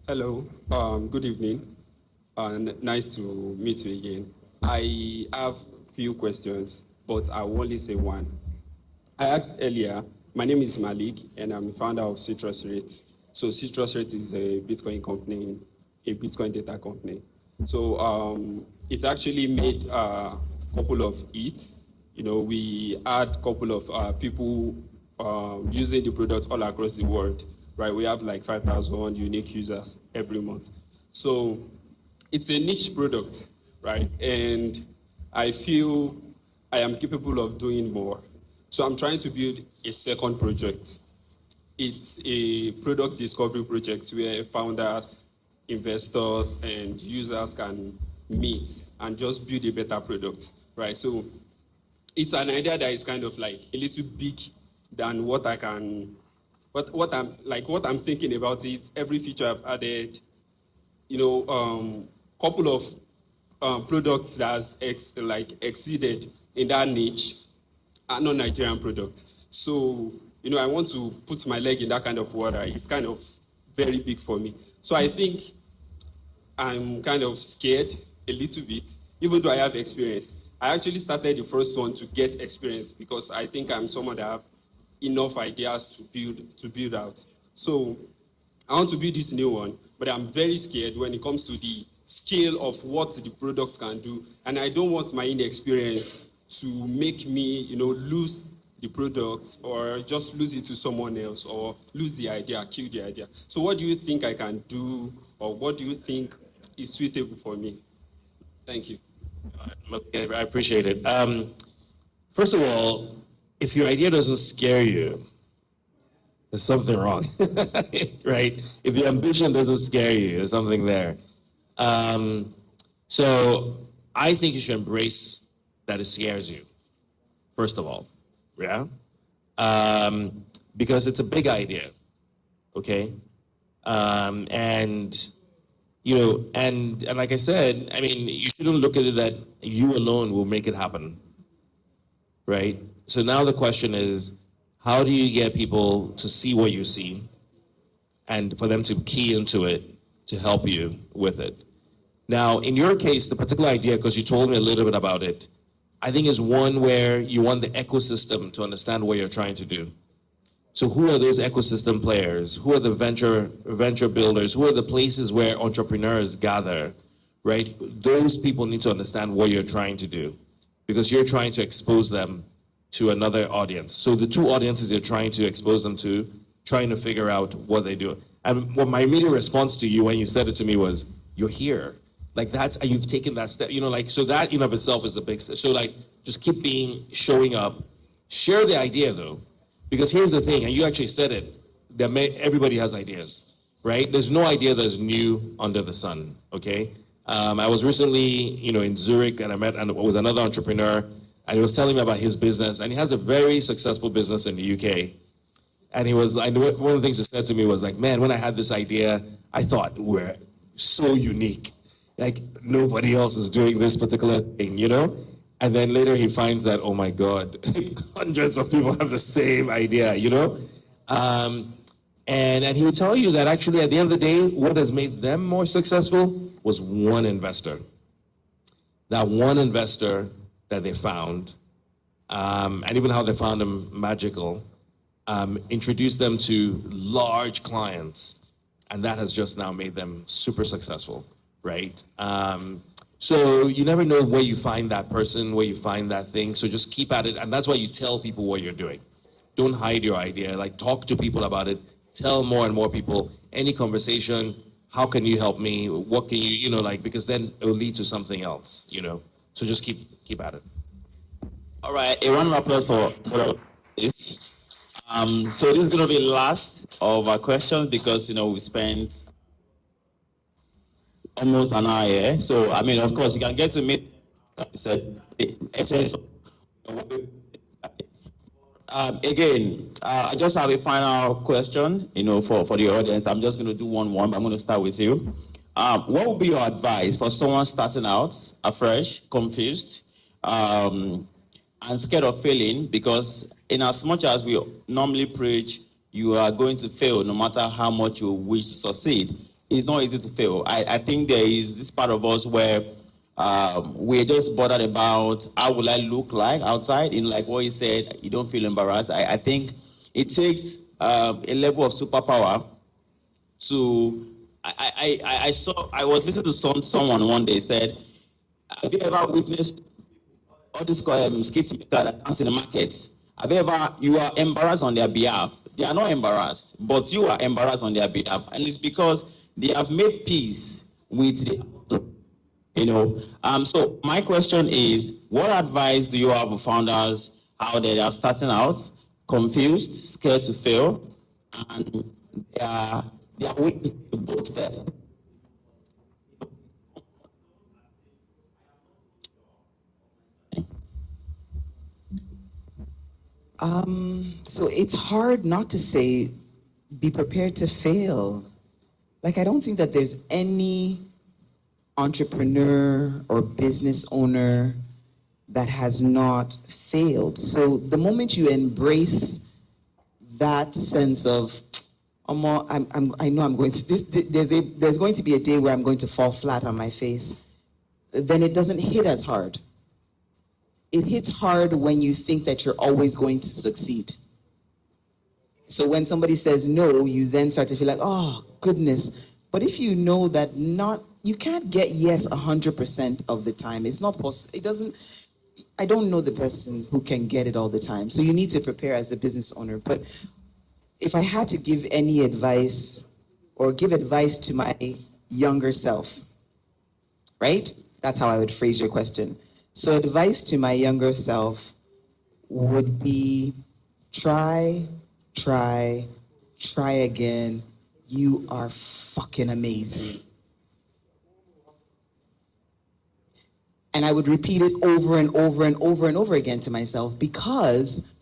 Hello, good evening, and nice to meet you again. I have few questions, but I will only say one. I asked earlier, my name is Malik, and I'm the founder of Citrus Rate. So Citrus Rate is a Bitcoin company, a Bitcoin data company. So it actually made a couple of hits. We had a couple of people using the product all across the world, right? We have 5,000 unique users every month. So it's a niche product, right? And I feel I am capable of doing more. So I'm trying to build a second project. It's a product discovery project where founders, investors, and users can meet and just build a better product, right? So it's an idea that is kind of a little big than what I can, what I'm thinking about it. Every feature I've added, couple of products that has exceeded in that niche are not Nigerian products. So, I want to put my leg in that kind of water. It's kind of very big for me. So I think I'm kind of scared a little bit, even though I have experience. I actually started the first one to get experience because I think I'm someone that have enough ideas to build out. So I want to build this new one, but I'm very scared when it comes to the scale of what the products can do. And I don't want my inexperience to make me, lose the product or just lose it to someone else or lose the idea, kill the idea. So what do you think I can do, or what do you think is suitable for me? Thank you. Okay, I appreciate it. First of all, if your idea doesn't scare you, there's something wrong, right? If the ambition doesn't scare you, there's something there. So I think you should embrace that it scares you, first of all, yeah? Because it's a big idea, okay? And like I said, I mean, you shouldn't look at it that you alone will make it happen, right? So now the question is, how do you get people to see what you see and for them to key into it to help you with it? Now, in your case, the particular idea, because you told me a little bit about it, I think is one where you want the ecosystem to understand what you're trying to do. So who are those ecosystem players? Who are the venture builders? Who are the places where entrepreneurs gather, right? Those people need to understand what you're trying to do because you're trying to expose them to another audience. So the two audiences you're trying to expose them to, trying to figure out what they do. And what my immediate response to you when you said it to me was, you're here. Like you've taken that step, so that in of itself is a big step. So just keep showing up, share the idea though. Because here's the thing, and you actually said it, that everybody has ideas, right? There's no idea that's new under the sun, okay? I was recently, in Zurich, and I met with another entrepreneur, and he was telling me about his business, and he has a very successful business in the UK. And he was like, one of the things he said to me was like, man, when I had this idea, I thought we're so unique. Like nobody else is doing this particular thing, And then later he finds that, oh my God, hundreds of people have the same idea, And he would tell you that actually at the end of the day, what has made them more successful was one investor. That one investor that they found, and even how they found him magical, introduced them to large clients. And that has just now made them super successful, right? So you never know where you find that person, where you find that thing. So just keep at it. And that's why you tell people what you're doing. Don't hide your idea. Talk to people about it. Tell more and more people. Any conversation, how can you help me? What can you, because then it will lead to something else, So just keep at it. All right, a round of applause for this. So this is going to be last of our questions because, we spent almost an hour here. So, of course, you can get to meet, said, again, I just have a final question, for the audience. I'm just going to do one, but I'm going to start with you. What would be your advice for someone starting out afresh, confused, and scared of failing? Because in as much as we normally preach, you are going to fail no matter how much you wish to succeed. It's not easy to fail. I think there is this part of us where we're just bothered about how will I look like outside. Like what you said, you don't feel embarrassed. I think it takes a level of superpower to. I was listening to someone one day said, have you ever witnessed all these skits that dance in the market? You are embarrassed on their behalf. They are not embarrassed, but you are embarrassed on their behalf. And it's because they have made peace with so my question is, what advice do you have for founders out there that are starting out, confused, scared to fail, and they are willing to both there? So it's hard not to say, be prepared to fail. I don't think that there's any entrepreneur or business owner that has not failed. So the moment you embrace that sense of, I know I'm going to, there's going to be a day where I'm going to fall flat on my face, then it doesn't hit as hard. It hits hard when you think that you're always going to succeed. So when somebody says no, you then start to feel like, oh, goodness. But if you know that you can't get yes 100% of the time. It's not possible. I don't know the person who can get it all the time. So you need to prepare as a business owner. But if I had to give any advice or give advice to my younger self, right? That's how I would phrase your question. So advice to my younger self would be try, try again. You are fucking amazing. And I would repeat it over and over and over and over again to myself, because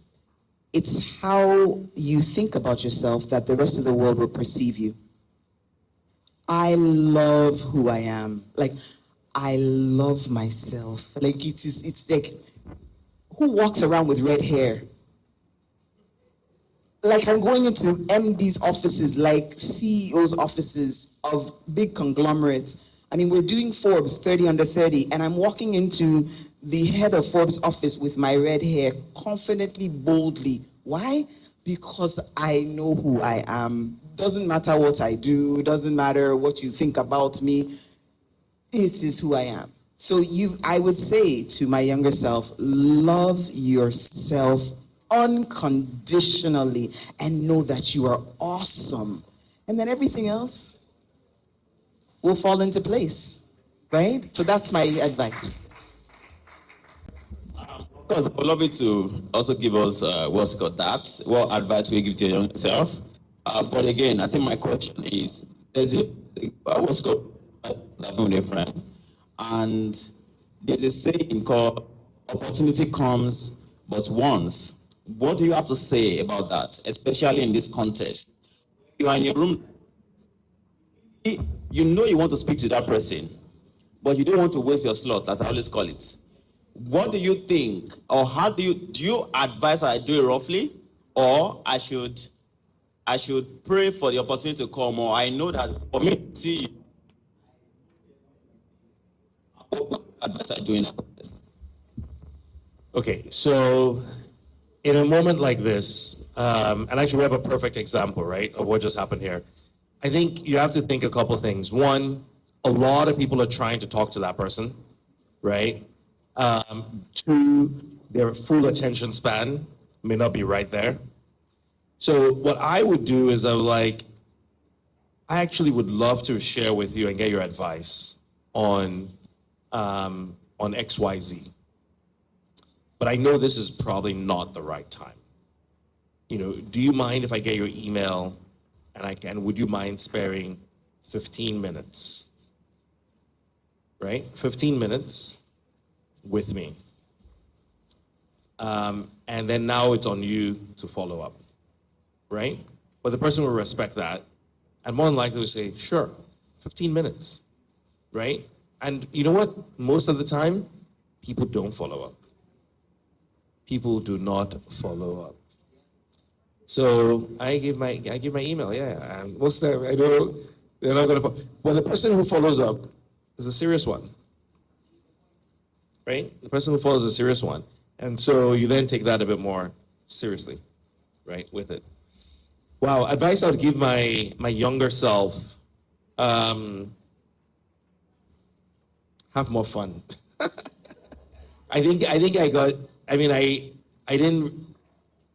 it's how you think about yourself that the rest of the world will perceive you. I love who I am. Like, I love myself. Like, it's like, who walks around with red hair? Like, I'm going into MD's offices, like CEO's offices of big conglomerates. I mean, we're doing Forbes 30 under 30, and I'm walking into the head of Forbes' office with my red hair, confidently, boldly. Why? Because I know who I am. Doesn't matter what I do, doesn't matter what you think about me. It is who I am. So I would say to my younger self, love yourself unconditionally and know that you are awesome. And then everything else will fall into place, right? So that's my advice. Because I'd love you to also give us what's got that. What advice will you give to your young self? But again, I think my question is, what's got with a friend? And there's a saying called opportunity comes but once. What do you have to say about that, especially in this context? You are in your room, you know you want to speak to that person, but you don't want to waste your slot, as I always call it. What do you think, or how do you advise I do it roughly, or I should pray for the opportunity to come, or I know that for me to see you, what advice I do in that context? Okay, so in a moment like this, and actually we have a perfect example, right, of what just happened here. I think you have to think a couple things. One, a lot of people are trying to talk to that person, right? Two, their full attention span may not be right there. So what I would do is I actually would love to share with you and get your advice on XYZ. But I know this is probably not the right time. You know, do you mind if I get your email and would you mind sparing 15 minutes? Right? 15 minutes with me. And then now it's on you to follow up. Right? But the person will respect that and more than likely will say, sure, 15 minutes. Right? And you know what? Most of the time, people don't follow up. People do not follow up. So I give my email, yeah. And most of the time, I know they're not going to follow. But the person who follows up is a serious one, right? The person who follows is a serious one. And so you then take that a bit more seriously, right, with it. Wow, advice I would give my younger self, have more fun. I didn't,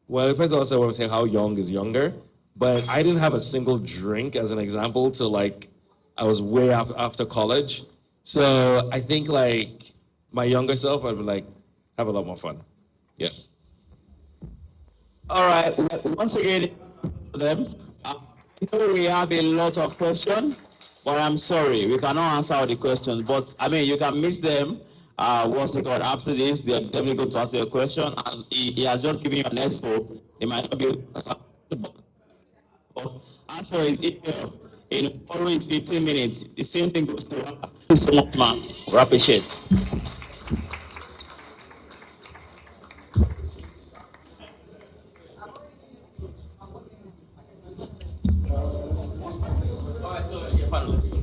well, it depends also when we say how young is younger, but I didn't have a single drink as an example till I was way after college. So I think my younger self, I would have a lot more fun. Yeah. All right, once again, them. I know we have a lot of questions, but I'm sorry, we cannot answer all the questions. But I mean, you can miss them. What's it called? After this, they're definitely going to answer your question. And he has just given you an expo. He might not be able to answer. As for his email, follow it 15 minutes. The same thing goes to Thank you so much, man. We appreciate it. All right, so yeah, finally.